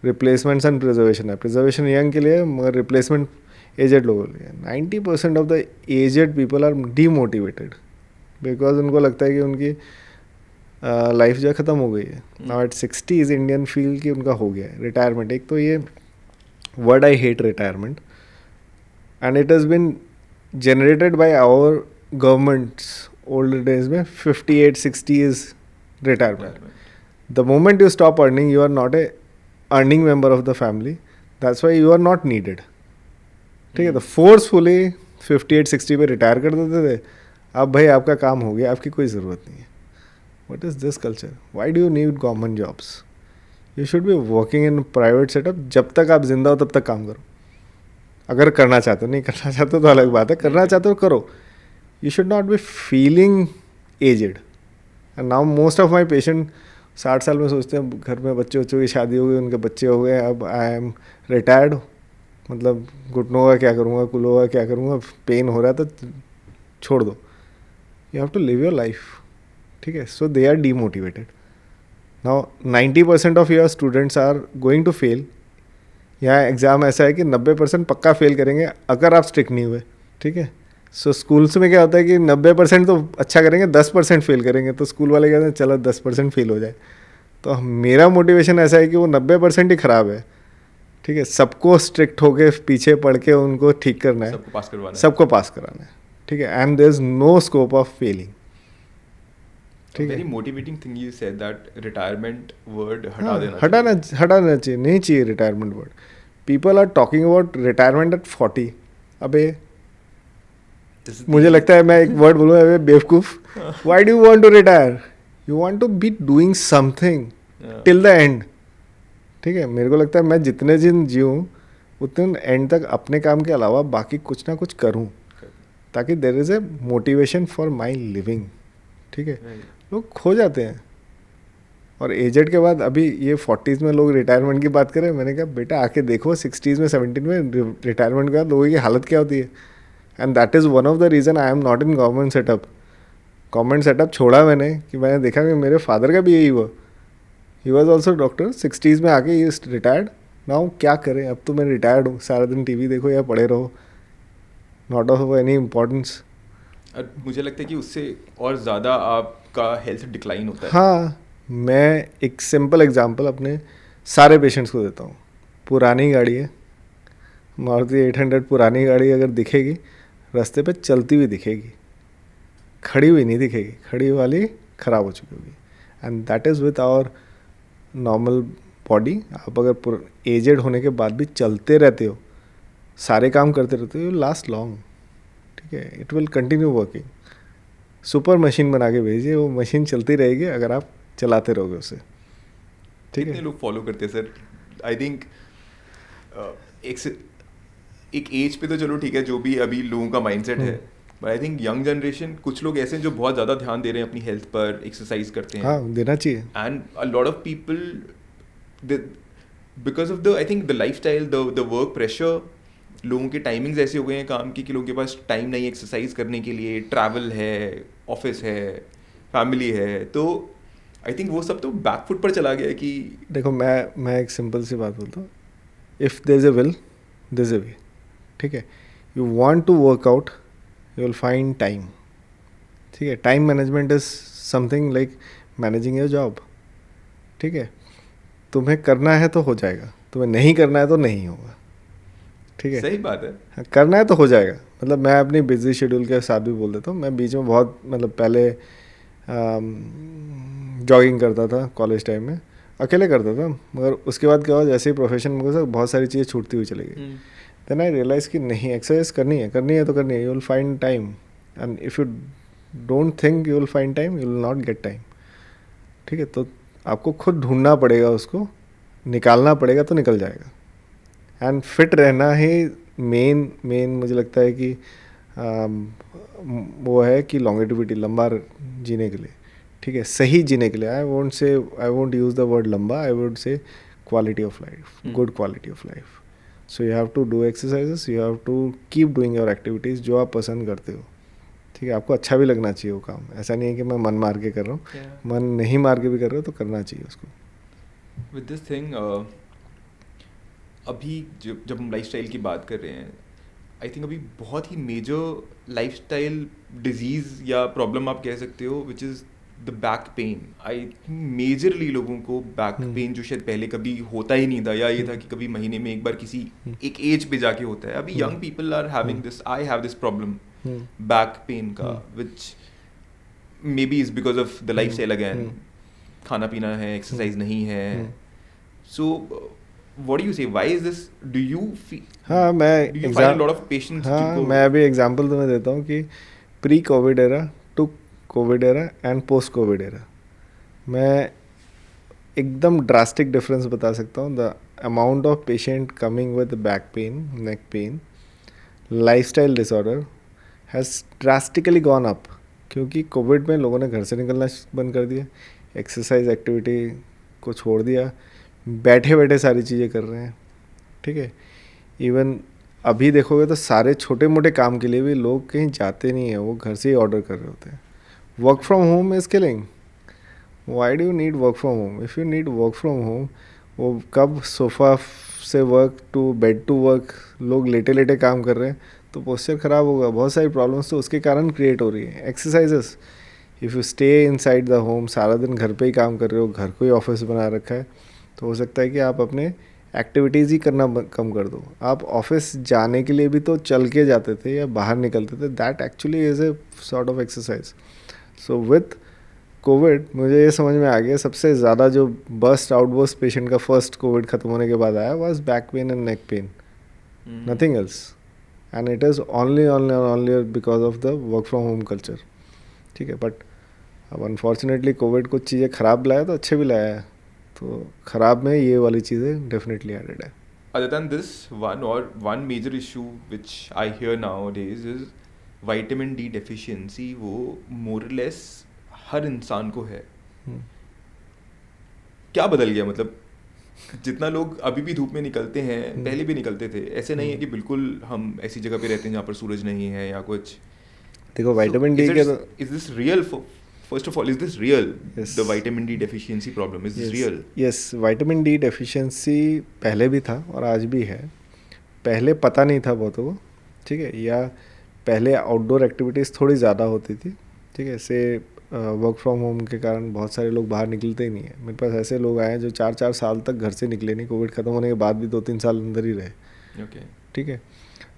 रिप्लेसमेंट्स एंड प्रिजर्वेशन है. प्रिजर्वेशन यंग के लिए, मगर रिप्लेसमेंट एजेड लोगों के लिए. 90% of the aged people are demotivated because उनको लगता है कि उनकी लाइफ जो है ख़त्म हो गई है. Now at 60s Indian feel कि उनका हो गया है रिटायरमेंट. एक तो ये word I hate retirement, and it has been generated by our governments. Old days में 58-60 is retirement. The moment you stop earning, you are not a earning member of the family. That's why you are not needed. ठीक है. तो forcefully 58-60 पे retire कर देते थे. अब भाई आपका काम हो गया, आपकी कोई ज़रूरत नहीं है. What is this culture? Why do you need government jobs? You should be working in private setup. जब तक आप जिंदा हो तब तक काम करो. अगर करना चाहते हो, नहीं करना चाहते हो तो अलग बात है. करना चाहते हो करो. You should not be feeling aged. And now most of my patient 60 साल में सोचते हैं घर में बच्चों की शादी हो गई, उनके बच्चे हो गए, अब आई एम रिटायर्ड, मतलब घुटनों का क्या करूँगा, कुलों का क्या करूँगा, पेन हो रहा है तो छोड़ दो. You have to live your life, ठीक है. So they are demotivated. Now 90% of your students are going to fail. यहाँ एग्ज़ाम ऐसा है कि 90% पक्का फेल करेंगे अगर आप स्ट्रिक्ट नहीं हुए, ठीक है. सो स्कूल्स में क्या होता है कि 90% तो अच्छा करेंगे, 10% फेल करेंगे. तो स्कूल वाले कहते हैं चलो 10% फेल हो जाए. तो मेरा मोटिवेशन ऐसा है कि वो 90% ही ख़राब है, ठीक है. सबको स्ट्रिक्ट होके पीछे पढ़ के उनको ठीक करना है, सबको पास कराना है, ठीक है. And there is no scope of failing, ठीक है. Very motivating thing you said that retirement word हटाना चाहिए. नहीं चाहिए retirement word. People are talking about retirement at 40. अबे मुझे लगता है मैं एक वर्ड बोलूँ, अबे बेवकूफ़. Why do you want to retire? You want to be doing something till the end. ठीक है, मेरे को लगता है मैं जितने दिन जीऊँ उतने एंड तक अपने काम के अलावा बाकी कुछ ना कुछ करूँ, ताकि there is a motivation for my living. ठीक है, लोग खो जाते हैं. और एजेड के बाद अभी ये 40s में लोग रिटायरमेंट की बात करें, मैंने कहा बेटा आके देखो 60s में 70 में रिटायरमेंट के बाद लोगों की हालत क्या होती है. And that is one of the reason I am not in government setup. Government setup छोड़ा मैंने कि मैंने देखा कि मेरे फादर का भी यही हुआ. He was also doctor, 60s में आके ही रिटायर्ड. नाउ क्या करें, अब तो मैं रिटायर्ड हूँ, सारा दिन टीवी देखो या पढ़े रहो, नॉट ऑफ एनी इम्पोर्टेंस. मुझे लगता है कि उससे और ज़्यादा आपका हेल्थ डिक्लाइन होता है. हाँ, मैं एक सिंपल एग्जांपल अपने सारे पेशेंट्स को देता हूँ. पुरानी गाड़ी है, मारुति 800 पुरानी गाड़ी अगर दिखेगी रास्ते पे चलती हुई दिखेगी, खड़ी हुई नहीं दिखेगी, खड़ी वाली ख़राब हो चुकी होगी. And that is with our normal body. आप अगर एजेड होने के बाद भी चलते रहते हो, सारे काम करते रहते हो, यू लास्ट लॉन्ग. ठीक है, it will continue working. Super machine बना के भेजिए, वो मशीन चलती रहेगी अगर आप चलाते रहोगे उसे. ठीक है, कितने लोग फॉलो करते हैं सर? आई थिंक एक एज पे तो चलो ठीक है, जो भी अभी लोगों का माइंडसेट है, but I think young generation, कुछ लोग ऐसे हैं जो बहुत ज़्यादा ध्यान दे रहे हैं अपनी हेल्थ पर, एक्सरसाइज करते हैं. हाँ, देना चाहिए. And a lot of people because of the I think the life style, the work pressure, लोगों के टाइमिंग्स ऐसे हो गए हैं काम की कि लोगों के पास टाइम नहीं है एक्सरसाइज करने के लिए. ट्रैवल है, ऑफिस है, फैमिली है, तो आई थिंक वो सब तो बैकफुट पर चला गया है. कि देखो, मैं एक सिंपल सी बात बोलता हूँ. If there is a will there is a way. ठीक है, you want to work out, you will find time. ठीक है, time management is something like managing your job. ठीक है, तुम्हें करना है तो हो जाएगा, तुम्हें नहीं करना है तो नहीं होगा. ठीक है, सही बात है. हाँ, करना है तो हो जाएगा. मतलब मैं अपनी बिजी शेड्यूल के साथ भी बोल देता हूँ. मैं बीच में बहुत मतलब पहले जॉगिंग करता था कॉलेज टाइम में, अकेले करता था. मगर उसके बाद क्या हुआ, जैसे ही प्रोफेशन में घुसा बहुत सारी चीज़ें छूटती हुई चली गई. देन आई रियलाइज़ कि नहीं, एक्सरसाइज करनी है तो करनी है. You will find time, and if you don't think you will find time, you will not get time. ठीक है, तो आपको खुद ढूंढना पड़ेगा, उसको निकालना पड़ेगा तो निकल जाएगा. एंड फिट रहना ही मेन मुझे लगता है कि वो है कि लॉन्गेटिविटी, लंबा जीने के लिए. ठीक है, सही जीने के लिए. I won't use the word लंबा, I would say quality of life, good quality of life. So you have to do exercises, you have to keep doing your activities जो आप पसंद करते हो. ठीक है, आपको अच्छा भी लगना चाहिए वो काम. ऐसा नहीं है कि मैं मन मार के कर रहा हूँ, मन नहीं मार के भी कर रहा हूँ तो करना चाहिए उसको. विद दिस थिंग, अभी जब हम लाइफस्टाइल की बात कर रहे हैं, आई थिंक अभी बहुत ही मेजर लाइफस्टाइल डिजीज़ या प्रॉब्लम आप कह सकते हो, which is the back pain. I majorly लोगों को बैक पेन, जो शायद पहले कभी होता ही नहीं था, या ये था कि कभी महीने में एक बार किसी एक एज पे जाके होता है. अभी young people are having this, I have this problem back pain का, which may be is because of the lifestyle again. खाना पीना है, एक्सरसाइज नहीं है. सो what do you say, why is this, do you feel, हाँ, do you find a lot of patients? हाँ, मैं अभी एग्जांपल तुम्हें देता हूँ कि pre covid era to covid era and post covid era, मैं एकदम ड्रास्टिक डिफरेंस बता सकता हूँ. The amount of patient coming with back pain, neck pain, lifestyle disorder has drastically gone up. क्योंकि कोविड में लोगों ने घर से निकलना बंद कर दिया, एक्सरसाइज एक्टिविटी को छोड़ दिया, बैठे बैठे सारी चीज़ें कर रहे हैं. ठीक है, इवन अभी देखोगे तो सारे छोटे मोटे काम के लिए भी लोग कहीं जाते नहीं हैं, वो घर से ही ऑर्डर कर रहे होते हैं. Work from home is killing. Why do you need work from home? If you need work from home, वो कब सोफ़ा से work to bed to work, लोग लेटे लेटे काम कर रहे हैं तो पोस्चर ख़राब होगा. बहुत सारी प्रॉब्लम्स तो उसके कारण क्रिएट हो रही है. Exercises, if you stay inside the home, सारा दिन घर पे ही काम कर रहे हो, घर को ही ऑफिस बना रखा है, तो हो सकता है कि आप अपने एक्टिविटीज़ ही करना कम कर दो. आप ऑफिस जाने के लिए भी तो चल के जाते थे या बाहर निकलते थे, that actually is a sort of exercise. So with Covid मुझे ये समझ में आ गया, सबसे ज़्यादा जो बस्ट आउटबर्स्ट पेशेंट का फर्स्ट कोविड ख़त्म होने के बाद आया was back pain and neck pain, nothing else. And it is only because of the work from home culture. ठीक है, बट अब अनफॉर्चुनेटली कोविड कुछ चीज़ें ख़राब लाया तो अच्छे भी लाया है. तो ख़राब में ये वाली चीज़ें डेफिनेटली एडेड है. Other than this, one major issue which I hear nowadays is vitamin D deficiency. वो more or less हर इंसान को है. क्या बदल गया, मतलब जितना लोग अभी भी धूप में निकलते हैं, पहले भी निकलते थे. ऐसे नहीं है कि बिल्कुल हम ऐसी जगह पे रहते हैं जहाँ पर सूरज नहीं है या कुछ. देखो विटामिन डी के is this real? First of all, is this real? Yes. The vitamin D deficiency problem, is this real? Yes, vitamin D deficiency पहले भी था और आज भी है. पहले पता नहीं था बहुतों को, ठीक है, या पहले आउटडोर एक्टिविटीज़ थोड़ी ज़्यादा होती थी, ठीक है. से वर्क फ्रॉम होम के कारण बहुत सारे लोग बाहर निकलते ही नहीं है. मेरे पास ऐसे लोग आए हैं जो 4-4 साल तक घर से निकले नहीं, कोविड ख़त्म होने के बाद भी 2-3 साल अंदर ही रहे. ओके, ठीक है.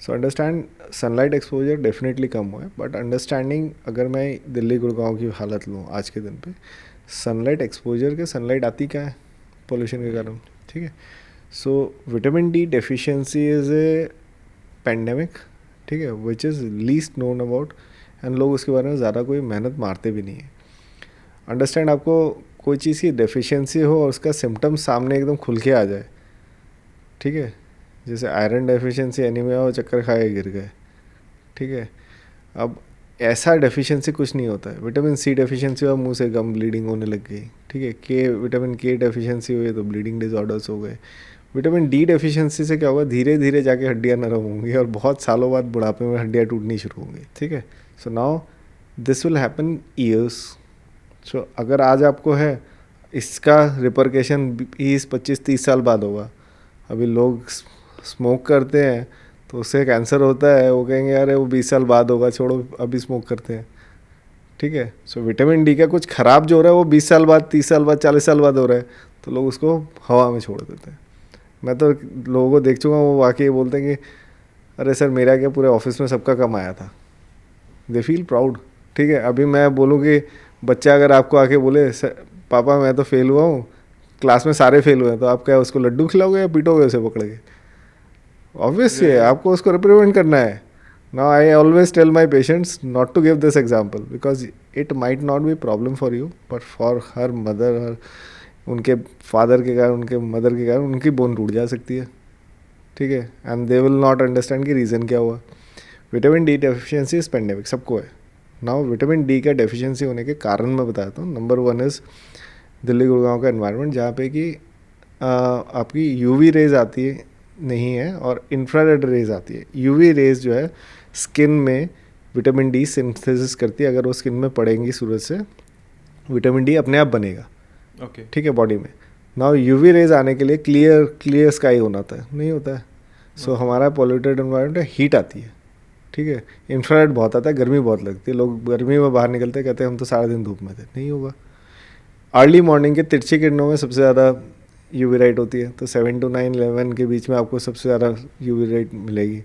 So understand sunlight exposure definitely come हुआ है, बट अंडरस्टैंडिंग अगर मैं दिल्ली गुड़गांव की हालत लूँ आज के दिन पे, सनलाइट एक्सपोजर के सनलाइट आती क्या है पोल्यूशन के कारण, ठीक है. So vitamin D deficiency is a pandemic, ठीक है, which is least known about, and लोग उसके बारे में ज़्यादा कोई मेहनत मारते भी नहीं है. अंडरस्टैंड, आपको कोई चीज़ की डेफिशिएंसी हो और उसका सिम्टम्स सामने एकदम खुल के आ जाए, ठीक है, जैसे आयरन डेफिशिएंसी एनीमिया हो, चक्कर खाए गिर गए, ठीक है. अब ऐसा डेफिशिएंसी कुछ नहीं होता है. विटामिन सी डेफिशिएंसी हुआ, मुंह से गम ब्लीडिंग होने लग गई, ठीक है. विटामिन के डेफिशिएंसी हुई तो ब्लीडिंग डिसऑर्डर्स हो गए. विटामिन डी डेफिशिएंसी से क्या होगा, धीरे धीरे जाके हड्डियाँ नरम होंगी और बहुत सालों बाद बुढ़ापे में हड्डियाँ टूटनी शुरू होंगी, ठीक है. So now this will happen years. सो अगर आज आपको है, इसका रिपरकेशन 20-25-30 साल बाद होगा. अभी लोग स्मोक करते हैं तो उससे कैंसर होता है, वो कहेंगे अरे वो 20 साल बाद होगा, छोड़ो अभी स्मोक करते हैं, ठीक है. सो विटामिन डी का कुछ ख़राब जो हो रहा है वो 20 साल बाद, 30 साल बाद, 40 साल बाद हो रहा है, तो लोग उसको हवा में छोड़ देते हैं. मैं तो लोगों को देख चुका हूँ, वो वाकई बोलते हैं कि अरे सर मेरा क्या, पूरे ऑफिस में सबका कम आया था. दे फील प्राउड, ठीक है. अभी मैं बोलूँ कि बच्चा अगर आपको आके बोले पापा मैं तो फेल हुआ हूँ, क्लास में सारे फेल हुए हैं, तो आप क्या उसको लड्डू खिलाओगे या पीटोगे उसे पकड़ के? ऑब्वियसली है, आपको उसको रिप्रेजेंट करना है. Now I always tell my patients not to give this example because it might not be problem for you, but for her mother, उनके फादर के कारण, उनके मदर के कारण उनकी बोन टूट जा सकती है, ठीक है. And they will not understand कि रीज़न क्या हुआ. विटामिन डी डेफिशिएंसी इस पेंडेमिक सबको है. नाउ विटामिन डी का डेफिशिएंसी होने के कारण मैं बताता हूँ. नंबर 1 इज़ दिल्ली गुड़गांव का एनवायरनमेंट, जहाँ पे कि आपकी यूवी रेज आती है नहीं है और इंफ्रारेड रेज आती है. यूवी रेज जो है स्किन में विटामिन डी सिंथेसिस करती है. अगर वो स्किन में पड़ेंगी सूरज से, विटामिन डी अपने आप बनेगा, ओके, ठीक है, बॉडी में. नाउ यूवी रेज आने के लिए क्लियर स्काई होना होता है, नहीं होता है. सो हमारा पॉल्यूटेड एनवायरनमेंट है, हीट आती है, ठीक है. इंफ्रारेड बहुत आता है, गर्मी बहुत लगती है. लोग गर्मी में बाहर निकलते हैं, कहते हैं हम तो सारा दिन धूप में थे. नहीं होगा. अर्ली मॉर्निंग के तिरछी किरणों में सबसे ज़्यादा यूवी लाइट होती है, तो 7 to 9, 11 के बीच में आपको सबसे ज़्यादा यूवी लाइट मिलेगी,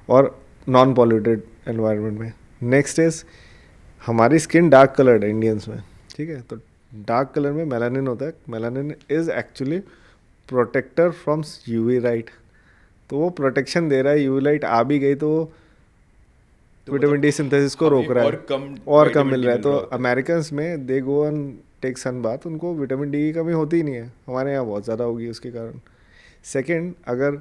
और नॉन पॉल्यूटेड एनवायरनमेंट में. नेक्स्ट इज़ हमारी स्किन डार्क कलर्ड है इंडियंस में, ठीक है. तो डार्क कलर में मेलानिन होता है. Melanin is actually protector from UV light. तो वो प्रोटेक्शन दे रहा है. यूवी लाइट आ भी गई तो विटामिन डी सिंथेसिस को रोक रहा है और कम मिल रहा है. तो अमेरिकन में they go and take sun bath, उनको विटामिन डी की कमी होती ही नहीं है. हमारे यहाँ बहुत ज़्यादा होगी उसके कारण. सेकंड, अगर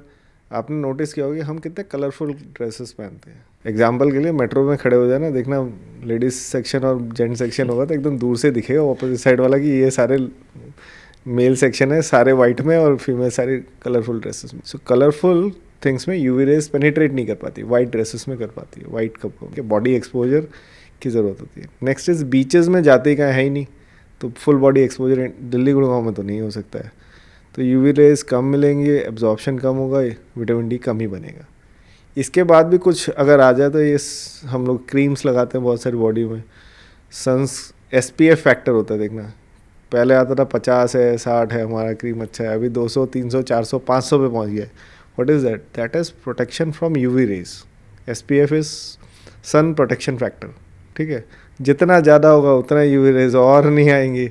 आपने नोटिस किया होगा हम कितने कलरफुल ड्रेसेस पहनते हैं. एग्जाम्पल के लिए मेट्रो में खड़े हो जाए ना, देखना लेडीज़ सेक्शन और जेंट सेक्शन होगा तो एकदम दूर से दिखेगा ऑपोजिट साइड वाला कि ये सारे मेल सेक्शन है, सारे वाइट में, और फीमेल सारी कलरफुल ड्रेसेस में. सो कलरफुल थिंग्स में यूवी रेज पेनिट्रेट नहीं कर पाती, वाइट ड्रेसेस में कर पाती है. वाइट कपड़ों के बॉडी एक्सपोजर की ज़रूरत होती है. नेक्स्ट इज़ बीचेस में जाते ही कहीं है ही नहीं, तो full body exposure Delhi Gurgaon में तो नहीं हो सकता है. तो यूवी रेज कम मिलेंगे, एब्जॉर्प्शन कम होगा, विटामिन डी कम ही बनेगा. इसके बाद भी कुछ अगर आ जाए तो ये हम लोग क्रीम्स लगाते हैं बहुत सारी बॉडी में. SPF फैक्टर होता है, देखना पहले आता था 50 है, 60 है, हमारा क्रीम अच्छा है. अभी 200, 300, 400, 500 पे पहुंच गया है. What is that? That is protection from UV rays. SPF is sun protection factor, ठीक है. जितना ज़्यादा होगा उतना यूवी रेज और नहीं आएंगी.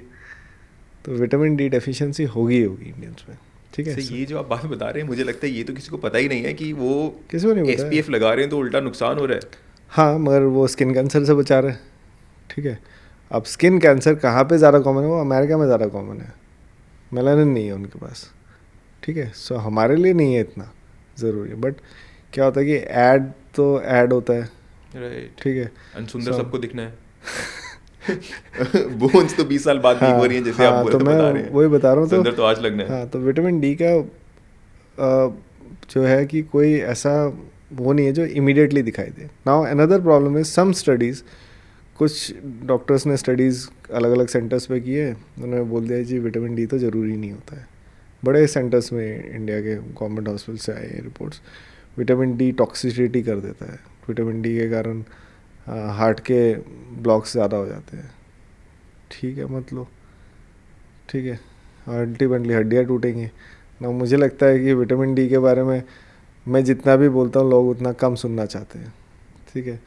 तो विटामिन डी डेफिशिएंसी होगी इंडियंस में, ठीक है. ये जो आप बात बता रहे हैं, मुझे लगता है ये तो किसी को पता ही नहीं है कि वो किसी को नहीं पता SPF लगा रहे हैं तो उल्टा नुकसान हो रहा है. हाँ, मगर वो स्किन कैंसर से बचा रहे हैं, ठीक है. अब स्किन कैंसर कहाँ पे ज़्यादा कॉमन है? वो अमेरिका में ज़्यादा कॉमन है. मेलानिन नहीं है उनके पास, ठीक है. सो हमारे लिए नहीं है इतना ज़रूरी, बट क्या होता है कि ऐड तो ऐड होता है, राइट, ठीक है. एंड सुंदर सबको दिखना है. बोन्स तो 20 साल बाद वीक हो रही हैं, जैसे आप तो मैं बता रहे हैं. वही बता रहा हूँ. सुंदर तो आज लगना है. हाँ, तो विटामिन डी का जो है कि कोई ऐसा वो नहीं है जो इमीडिएटली दिखाई दे. Now another problem is some studies, कुछ डॉक्टर्स ने स्टडीज़ अलग अलग सेंटर्स पे किए, उन्होंने बोल दिया जी विटामिन डी तो ज़रूरी नहीं होता है. बड़े सेंटर्स में इंडिया के गवर्नमेंट हॉस्पिटल से आए रिपोर्ट्स, विटामिन डी टॉक्सिसिटी कर देता है, विटामिन डी के कारण हार्ट के ब्लॉक्स ज़्यादा हो जाते हैं. ठीक है, मतलब ठीक है, अल्टीमेटली हड्डियाँ टूटेंगी ना. मुझे लगता है कि विटामिन डी के बारे में मैं जितना भी बोलता हूँ लोग उतना कम सुनना चाहते हैं, ठीक है.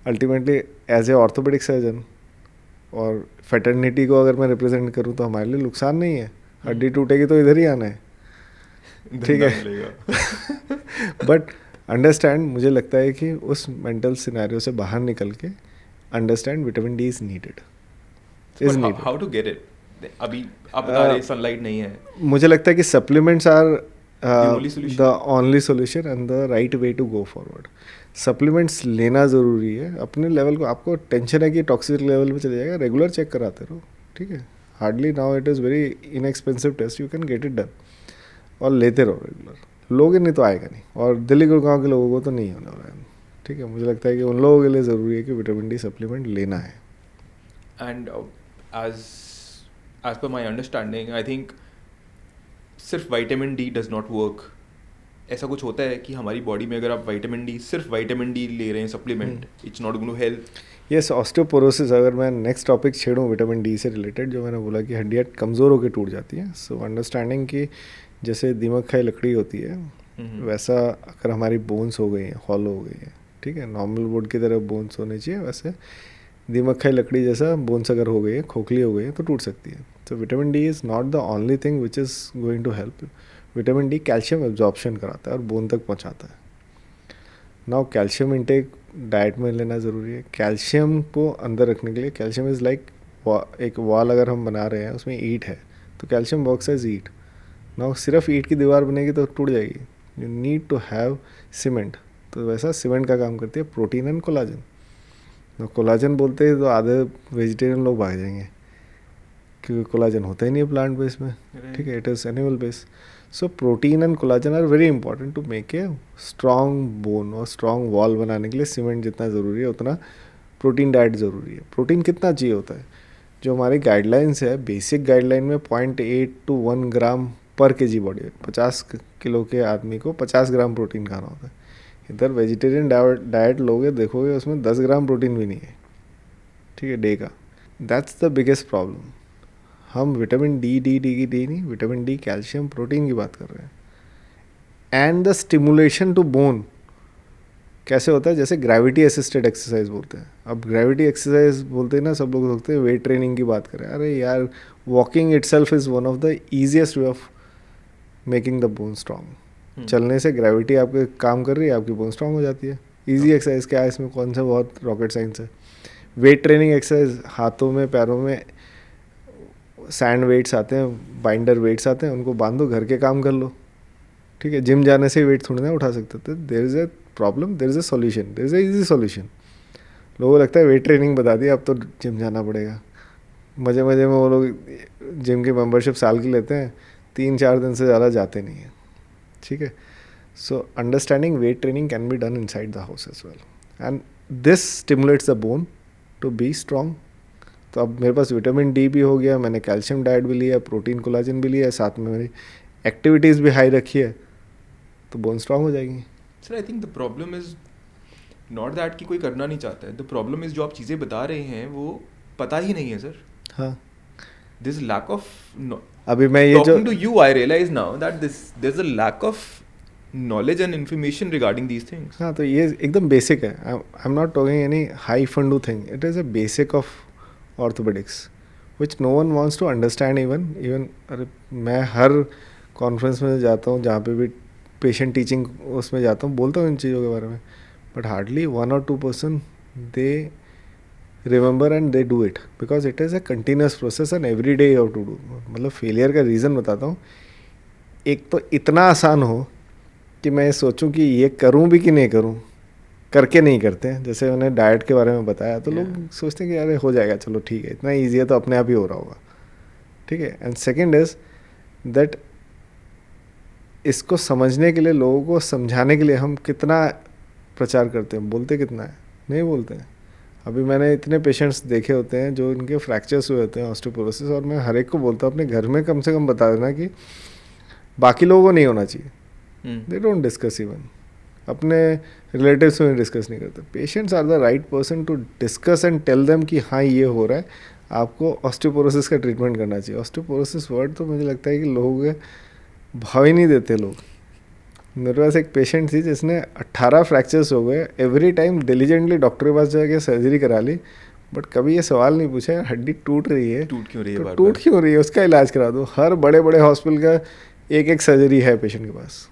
Ultimately as a orthopaedic surgeon और फैटर्निटी को अगर मैं रिप्रेजेंट करूँ तो हमारे लिए नुकसान नहीं है. हड्डी टूटेगी तो इधर ही आना है, ठीक है. बट अंडरस्टैंड, मुझे लगता है कि उस मेंटल सिनेरियो से बाहर निकल के understand vitamin D is needed. How to get it? अभी आप बता रहे सनलाइट नहीं है. मुझे लगता है कि supplements are only solution? The only solution and the right way to go forward. Supplements लेना ज़रूरी है अपने लेवल को. आपको टेंशन है कि टॉक्सिक लेवल पे चले जाएगा, रेगुलर चेक कराते रहो, ठीक है. Hardly now it is very inexpensive test, you can get it done, और लेते रहो रेगुलर. लोगे नहीं तो आएगा नहीं, और दिल्ली गुड़गांव के लोगों को तो नहीं होने वाला है, ठीक है. मुझे लगता है कि उन लोगों के लिए ज़रूरी है कि विटामिन डी सप्लीमेंट लेना है. And as per my understanding, I think सिर्फ vitamin D does not work. ऐसा कुछ होता है कि हमारी बॉडी में अगर आप सिर्फ विटामिन डी ले रहे हैं supplement, it's not going to help. Yes, osteoporosis, अगर मैं नेक्स्ट टॉपिक छेड़ूँ विटामिन डी से रिलेटेड, जो मैंने बोला कि हड्डियाँ कमज़ोर होकर टूट जाती हैं. सो अंडरस्टैंडिंग कि जैसे दीमक खाई लकड़ी होती है, वैसा अगर हमारी बोन्स हो गई हैं, हॉलो हो गई है, ठीक है, नॉर्मल वुड की तरह बोन्स होने चाहिए, वैसे दीमक खाई लकड़ी जैसा बोन्स अगर हो गई है, खोखली हो गई है, तो टूट सकती है. तो vitamin D is not the only thing which is going to help. Vitamin D calcium absorption कराता है और बोन तक पहुंचाता है. नाउ कैल्शियम इंटेक डाइट में लेना ज़रूरी है. कैल्शियम को अंदर रखने के लिए, कैल्शियम इज़ लाइक एक वॉल अगर हम बना रहे हैं, उसमें ईंट है, तो कैल्शियम वर्क्स एज ईंट. नाउ सिर्फ ईंट की दीवार बनेगी तो टूट जाएगी. You need to have cement. तो वैसा सीमेंट का काम करती है प्रोटीन एंड कोलाजन. ना कोलाजन बोलते हैं तो आधे वेजिटेरियन लोग भाग जाएंगे, क्योंकि कोलाजन होता ही नहीं है प्लांट बेस में, ठीक है, it is animal base. So protein and collagen are very important to make a strong bone, और स्ट्रॉन्ग वॉल बनाने के लिए सीमेंट जितना ज़रूरी है उतना प्रोटीन डाइट ज़रूरी है. प्रोटीन कितना चाहिए होता है? जो हमारी गाइडलाइंस है, बेसिक गाइडलाइन में 0.8 to 1 ग्राम पर केजी बॉडी. 50 किलो के आदमी को 50 ग्राम प्रोटीन खाना होता है. इधर वेजिटेरियन डाइट लोगे, देखोगे उसमें 10 ग्राम प्रोटीन भी नहीं है, ठीक है, डे का. That's the biggest problem. हम विटामिन डी नहीं, विटामिन डी, कैल्शियम, प्रोटीन की बात कर रहे हैं. And the stimulation to bone कैसे होता है? जैसे ग्रेविटी असिस्टेड एक्सरसाइज बोलते हैं. अब ग्रेविटी एक्सरसाइज बोलते हैं ना, सब लोग सोचते हैं वेट ट्रेनिंग की बात करें. अरे यार, walking itself is one of the easiest way of making the bone strong. चलने से ग्रेविटी आपके काम कर रही है, आपकी बोन स्ट्रॉन्ग हो जाती है. ईजी एक्सरसाइज क्या है इसमें? कौन सा बहुत रॉकेट साइंस है? वेट ट्रेनिंग एक्सरसाइज, हाथों में पैरों में सैंड वेट्स आते हैं, बाइंडर वेट्स आते हैं, उनको बांधो, घर के काम कर लो, ठीक है. जिम जाने से वेट थोड़ी ना उठा सकते थे. There is a problem, there is a solution, there is a easy solution. लोगों को लगता है वेट ट्रेनिंग बता दिया, अब तो जिम जाना पड़ेगा. मज़े मज़े में वो लोग जिम की मेंबरशिप साल की लेते हैं, 3-4 दिन से ज़्यादा जाते नहीं हैं, ठीक है. So understanding weight training can be done inside the house as well, and this stimulates the bone to be strong. तो अब मेरे पास विटामिन डी भी हो गया, मैंने कैल्शियम डाइट भी लिया, प्रोटीन कोलाजन भी लिया, साथ में मेरी एक्टिविटीज़ भी हाई रखी है, तो बोन स्ट्रॉन्ग हो जाएगी. Sir, I think the problem is not that कि कोई करना नहीं चाहता है. द प्रॉब्लम इज़ जो आप चीज़ें बता रहे हैं वो पता ही नहीं है सर. हाँ, दिस लैक ऑफ, अभी मैं ये जो to you I realise now that there is a lack of knowledge and information regarding these things. हाँ, तो ये एकदम बेसिक है. I am not talking any high fundoo thing. It is a basic of orthopaedics which no one wants to understand. Even अरे मैं हर conference में जाता हूँ, जहाँ पे भी पेशेंट टीचिंग उसमें जाता हूँ, बोलता हूँ इन चीज़ों के बारे में, but hardly 1 or 2% they remember and they do it, because it is a continuous process and every day you have to do. मतलब फेलियर का रीज़न बताता हूँ. एक तो इतना आसान हो कि मैं सोचूं कि ये करूं भी कि नहीं करूं, करके नहीं करते हैं. जैसे मैंने डाइट के बारे में बताया तो लोग सोचते हैं कि अरे हो जाएगा, चलो ठीक है, इतना ईजी है तो अपने आप ही हो रहा होगा. ठीक है. एंड सेकेंड इज दैट इसको समझने के लिए, लोगों को समझाने के लिए हम कितना प्रचार करते हैं, बोलते कितना है, नहीं बोलते हैं. अभी मैंने इतने पेशेंट्स देखे होते हैं जो इनके फ्रैक्चर्स हुए होते हैं, ऑस्टियोपोरोसिस, और मैं हर एक को बोलता हूँ अपने घर में कम से कम बता देना कि बाकी लोगों को नहीं होना चाहिए. They don't discuss even. अपने रिलेटिव्स में डिस्कस नहीं करते. Patients are the right person to discuss and tell them कि हाँ ये हो रहा है, आपको ऑस्टियोपोरोसिस का ट्रीटमेंट करना चाहिए. ऑस्टियोपोरोसिस वर्ड तो मुझे लगता है कि लोगों के भाव ही नहीं देते लोग. मेरे पास एक पेशेंट थी जिसने 18 फ्रैक्चर्स हो गए, एवरी टाइम डिलीजेंटली डॉक्टर के पास जाके सर्जरी करा ली, बट कभी ये सवाल नहीं पूछा हड्डी टूट रही है, टूट क्यों रही है, तो टूट क्यों रही है, उसका इलाज करा दो. हर बड़े बड़े हॉस्पिटल का एक एक सर्जरी है पेशेंट के पास.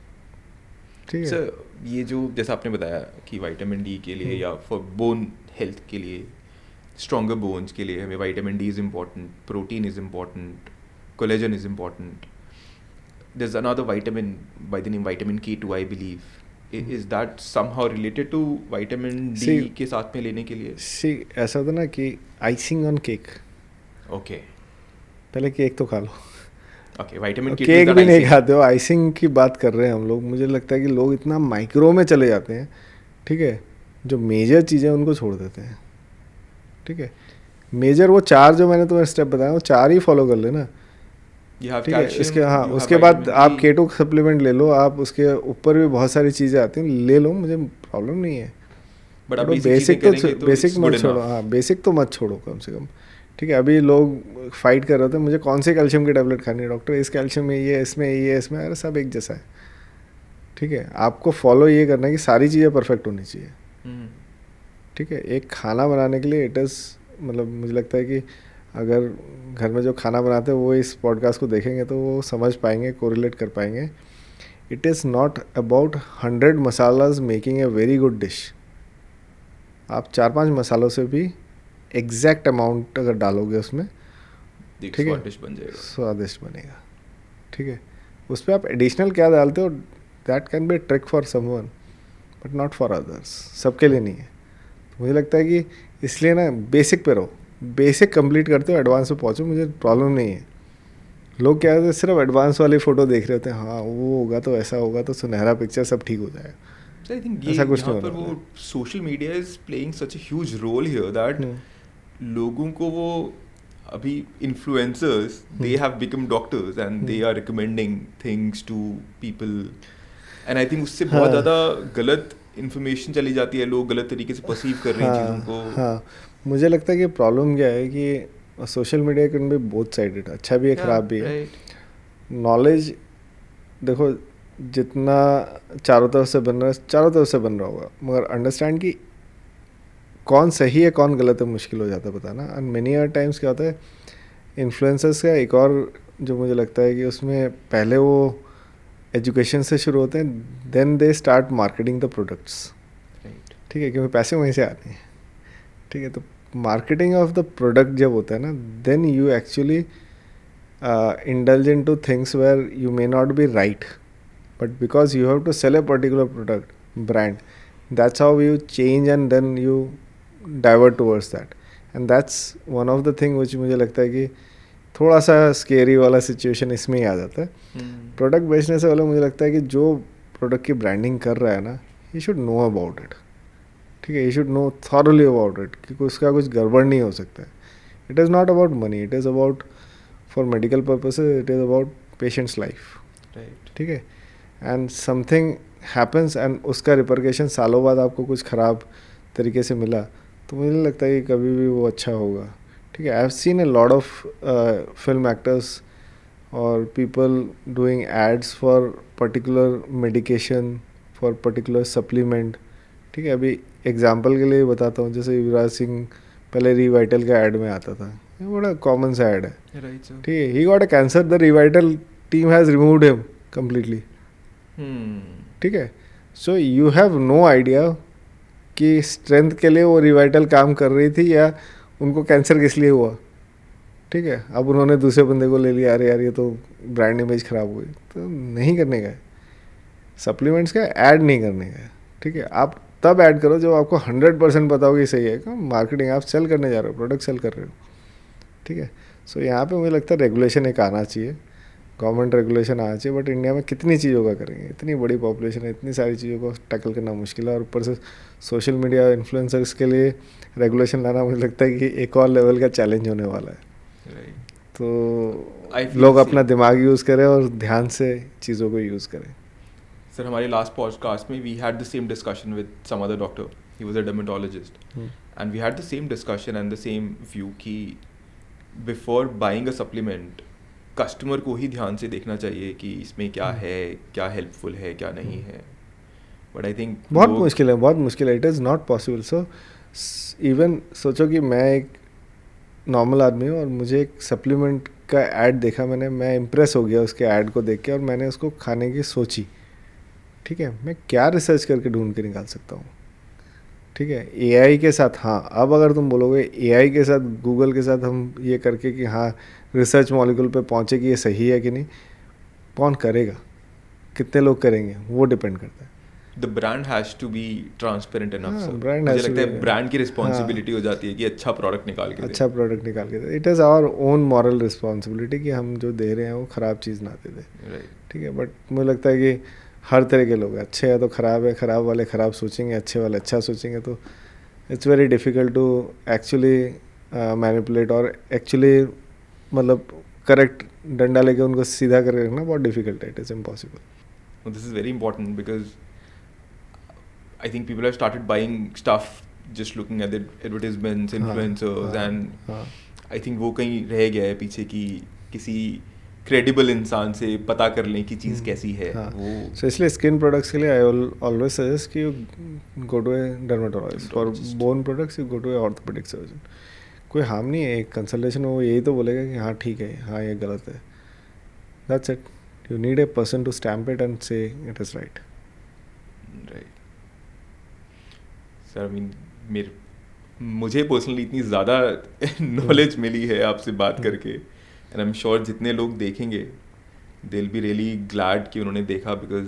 ठीक है. सर ये जो जैसा आपने बताया कि विटामिन डी के लिए या फॉर बोन हेल्थ के लिए, स्ट्रॉन्गर बोन्स के लिए हमें vitamin D is important, protein is important, collagen is important. There's another vitamin by the name vitamin K2, I believe. Is that somehow related to vitamin D के साथ में लेने के लिए? See, ऐसा होता ना कि आइसिंग ऑन केक. Okay. पहले केक तो खा लो. Okay, vitamin K2 केक भी नहीं खाते हो, आइसिंग की बात कर रहे हैं हम लोग. मुझे लगता है कि लोग इतना माइक्रो में चले जाते हैं. ठीक है. जो मेजर चीज़ें उनको छोड़ देते हैं. ठीक है. मेजर वो 4 जो मैंने तुम्हें स्टेप बताया वो 4 ही फॉलो कर लेना. ठीक है. इसके हाँ उसके बाद आप केटो सप्लीमेंट ले लो, आप उसके ऊपर भी बहुत सारी चीज़ें आती हैं, ले लो, मुझे प्रॉब्लम नहीं है. बट आप बेसिक मत छोड़ो. हाँ बेसिक तो मत छोड़ो कम से कम. ठीक है. अभी लोग फाइट कर रहे थे मुझे कौन से कैल्शियम की टैबलेट खानी है, डॉक्टर इस कैल्शियम में ये, इसमें ये, इसमें, अरे सब एक जैसा है. ठीक है. आपको फॉलो ये करना है कि सारी चीज़ें परफेक्ट होनी चाहिए. ठीक है. एक खाना बनाने के लिए इट इज़, मतलब मुझे लगता है कि अगर घर में जो खाना बनाते हैं वो इस पॉडकास्ट को देखेंगे तो वो समझ पाएंगे, कोरिलेट कर पाएंगे. It is not about 100 masalas making a very good dish. आप 4-5 मसालों से भी एग्जैक्ट अमाउंट अगर डालोगे उसमें, ठीक है, स्वादिष्ट बनेगा. ठीक है. उस पर आप एडिशनल क्या डालते हो, that can B trick for someone but not for others. सबके लिए नहीं है. तो मुझे लगता है कि इसलिए ना बेसिक पे रहो, बेसिक कंप्लीट करते हो, एडवांस में पहुँचो, मुझे प्रॉब्लम नहीं है. लोग क्या होते हैं सिर्फ एडवांस वाली फ़ोटो देख रहे होते हैं, हाँ वो होगा तो ऐसा होगा तो सुनहरा पिक्चर सब ठीक हो जाएगा. आई थिंक ऐसा कुछ नहीं पर वो social media is playing such a huge role here that लोगों को वो अभी influencers they have become doctors and they are recommending things to people and I think उससे बहुत ज़्यादा गलत इन्फॉर्मेशन चली जाती है, लोग गलत तरीके से परसीव कर रहे हैं चीज़ों को. हाँ मुझे लगता है कि प्रॉब्लम क्या है कि social media can be both sided, अच्छा भी है ख़राब भी है. नॉलेज देखो जितना चारों तरफ से बन रहा होगा, मगर अंडरस्टैंड कि कौन सही है कौन गलत है मुश्किल हो जाता है बताना. एंड मेनी अर टाइम्स क्या होता है इन्फ्लुएंसर्स का एक और जो मुझे लगता है कि उसमें पहले वो एजुकेशन से शुरू होते हैं, then they start marketing the products. ठीक है. क्योंकि पैसे वहीं से आते हैं. ठीक है. तो मार्केटिंग ऑफ द प्रोडक्ट जब होता है ना, then you actually indulge in to things where you may not be right, but because you have to sell a particular product brand, that's how you change and then you divert towards that. And that's one of the thing which मुझे लगता है कि थोड़ा सा scary वाला situation इसमें ही आ जाता है. प्रोडक्ट बेचने से पहले मुझे लगता है कि जो प्रोडक्ट की ब्रांडिंग कर रहा है ना, he should know about it. ठीक है. He should know thoroughly about it कि उसका कुछ गड़बड़ नहीं हो सकता है. It is not about money, it is about for medical purposes, it is about patients life. ठीक है. एंड समथिंग हैपन्स एंड उसका रिपरकेशन सालों बाद आपको कुछ ख़राब तरीके से मिला तो मुझे नहीं लगता कि कभी भी वो अच्छा होगा. ठीक है. I have seen a lot of film actors और people doing ads for particular medication, for particular supplement. ठीक है. अभी एग्जांपल के लिए बताता हूँ, जैसे युवराज सिंह पहले रिवाइटल का ऐड में आता था, ये बड़ा कॉमन सा ऐड है. ठीक है. He got a cancer, the Revital team has removed him completely. ठीक है. So you have no idea कि स्ट्रेंथ के लिए वो रिवाइटल काम कर रही थी या उनको कैंसर किस लिए हुआ, ठीक है, अब उन्होंने दूसरे बंदे को ले लिया, अरे यार ये तो ब्रांड इमेज ख़राब हो गई, तो नहीं करने का है सप्लीमेंट्स का, ऐड नहीं करने का है, ठीक है। आप तब ऐड करो जब आपको 100% पता हो कि सही है, क्यों मार्केटिंग आप सेल करने जा रहे हो, प्रोडक्ट सेल कर रहे हो, ठीक है। सो यहाँ पे मुझे लगता है रेगुलेशन एक आना चाहिए, गवर्नमेंट रेगुलेशन आना चाहिए, बट इंडिया में कितनी चीज़ों का करेंगे, इतनी बड़ी पॉपुलेशन है, इतनी सारी चीज़ों को टैकल करना मुश्किल है, और ऊपर से सोशल मीडिया इन्फ्लुएंसर्स के लिए रेगुलेशन लाना मुझे लगता है कि एक और लेवल का चैलेंज होने वाला है। तो लोग अपना दिमाग यूज़ करें और ध्यान से चीज़ों को यूज़ करें। सर हमारे लास्ट पॉडकास्ट में we had the same discussion with some other doctor, he was a dermatologist, and we had the same discussion and the same view कि before buying a supplement customer को ही ध्यान से देखना चाहिए कि इसमें क्या है, क्या हेल्पफुल है, क्या नहीं है। बट आई थिंक बहुत मुश्किल है, it is not possible. So even सोचो कि मैं एक नॉर्मल आदमी हूँ और मुझे एक सप्लीमेंट का ऐड देखा मैंने, मैं इम्प्रेस हो गया उसके ऐड को देख के, और मैंने उसको खाने की सोची, ठीक है। मैं क्या रिसर्च करके ढूंढ के निकाल सकता हूँ, ठीक है, एआई के साथ। हाँ, अब अगर तुम बोलोगे एआई के साथ, गूगल के साथ हम ये करके कि हाँ रिसर्च मॉलिक्यूल पे पहुँचे कि ये सही है कि नहीं, कौन करेगा, कितने लोग करेंगे, वो डिपेंड करता है। The brand has to be transparent enough sir, brand मुझे लगता है ब्रांड की रिस्पॉन्सिबिलिटी हो जाती है कि अच्छा प्रोडक्ट निकाल के अच्छा प्रोडक्ट निकाल के दे। It is our own moral responsibility कि हम जो दे रहे हैं वो ख़राब चीज़ ना दे दें, राइट, ठीक है। बट मुझे लगता है कि हर तरह के लोग हैं, अच्छे हैं तो ख़राब है, ख़राब वाले ख़राब सोचेंगे, अच्छे वाले अच्छा सोचेंगे, तो it's very difficult to actually manipulate और एक्चुअली मतलब करेक्ट डंडा लेके उनको सीधा करके रखना बहुत डिफ़िकल्ट है, it is impossible. This is very important because I think people have started buying stuff just looking at the advertisements, influencers, and I think वो कहीं रह गया है पीछे कि किसी क्रेडिबल इंसान से पता कर लें कि चीज़ कैसी है। वो सो इसलिए स्किन प्रोडक्ट्स के लिए आई ऑलवेज सजेस्ट कि you go to a dermatologist, for bone products you go to a orthopaedic surgeon. कोई हार्म नहीं है, एक कंसल्टेशन में वो यही तो बोलेगा कि हाँ ठीक है, हाँ ये गलत है, that's it. You need a person to stamp it and say it is right. Sir मुझे पर्सनली इतनी ज़्यादा नॉलेज मिली है आपसे बात करके, एंड आई एम श्योर जितने लोग देखेंगे they will be really glad कि उन्होंने देखा, बिकॉज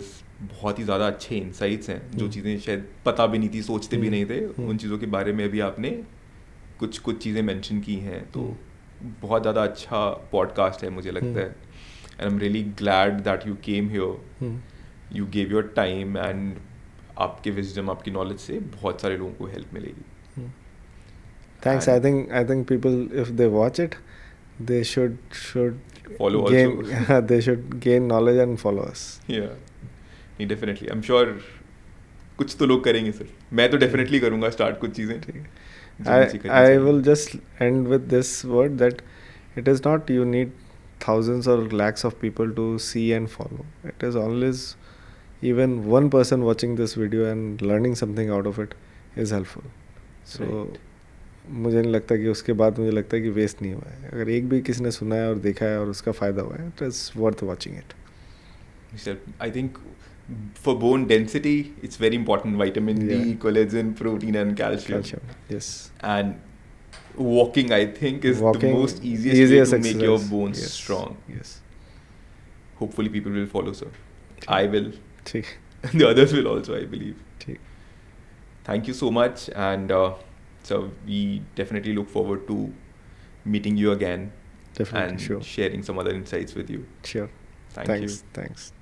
बहुत ही ज़्यादा अच्छे इंसाइट्स हैं, जो चीज़ें शायद पता भी नहीं थी, सोचते भी नहीं थे, उन चीज़ों के बारे में अभी आपने कुछ चीज़ें मेंशन की हैं, तो बहुत ज़्यादा अच्छा पॉडकास्ट है मुझे लगता है। And I am really glad that you came here, you gave your time, and आपके विजडम, आपकी नॉलेज से बहुत सारे लोगों को हेल्प मिलेगी। Thanks. I think people, if they watch it, they should follow gain, also. they should gain knowledge and follow us. Yeah, नहीं definitely. I'm sure कुछ तो लोग करेंगे सर, मैं तो definitely करूँगा स्टार्ट कुछ चीज़ें। I will just end with this word that it is not you need thousands or lakhs of people to see and follow. It is always even one person watching this video and learning something out of it is helpful. So right. मुझे नहीं लगता कि उसके बाद मुझे लगता है कि वेस्ट नहीं हुआ है। अगर एक भी किसी ने सुना है और देखा है और उसका फ़ायदा हुआ है, it is worth watching it. Sir I think for bone density it's very important, vitamin D, collagen, protein and calcium. Yes. And walking I think is the most easiest way to make your bones strong. Yes. Hopefully people will follow, sir. I will. ठीक. The others will also, I believe. ठीक. Thank you so much, and so we definitely look forward to meeting you again. Definitely, and sure. sharing some other insights with you. Sure. Thank you. Thanks.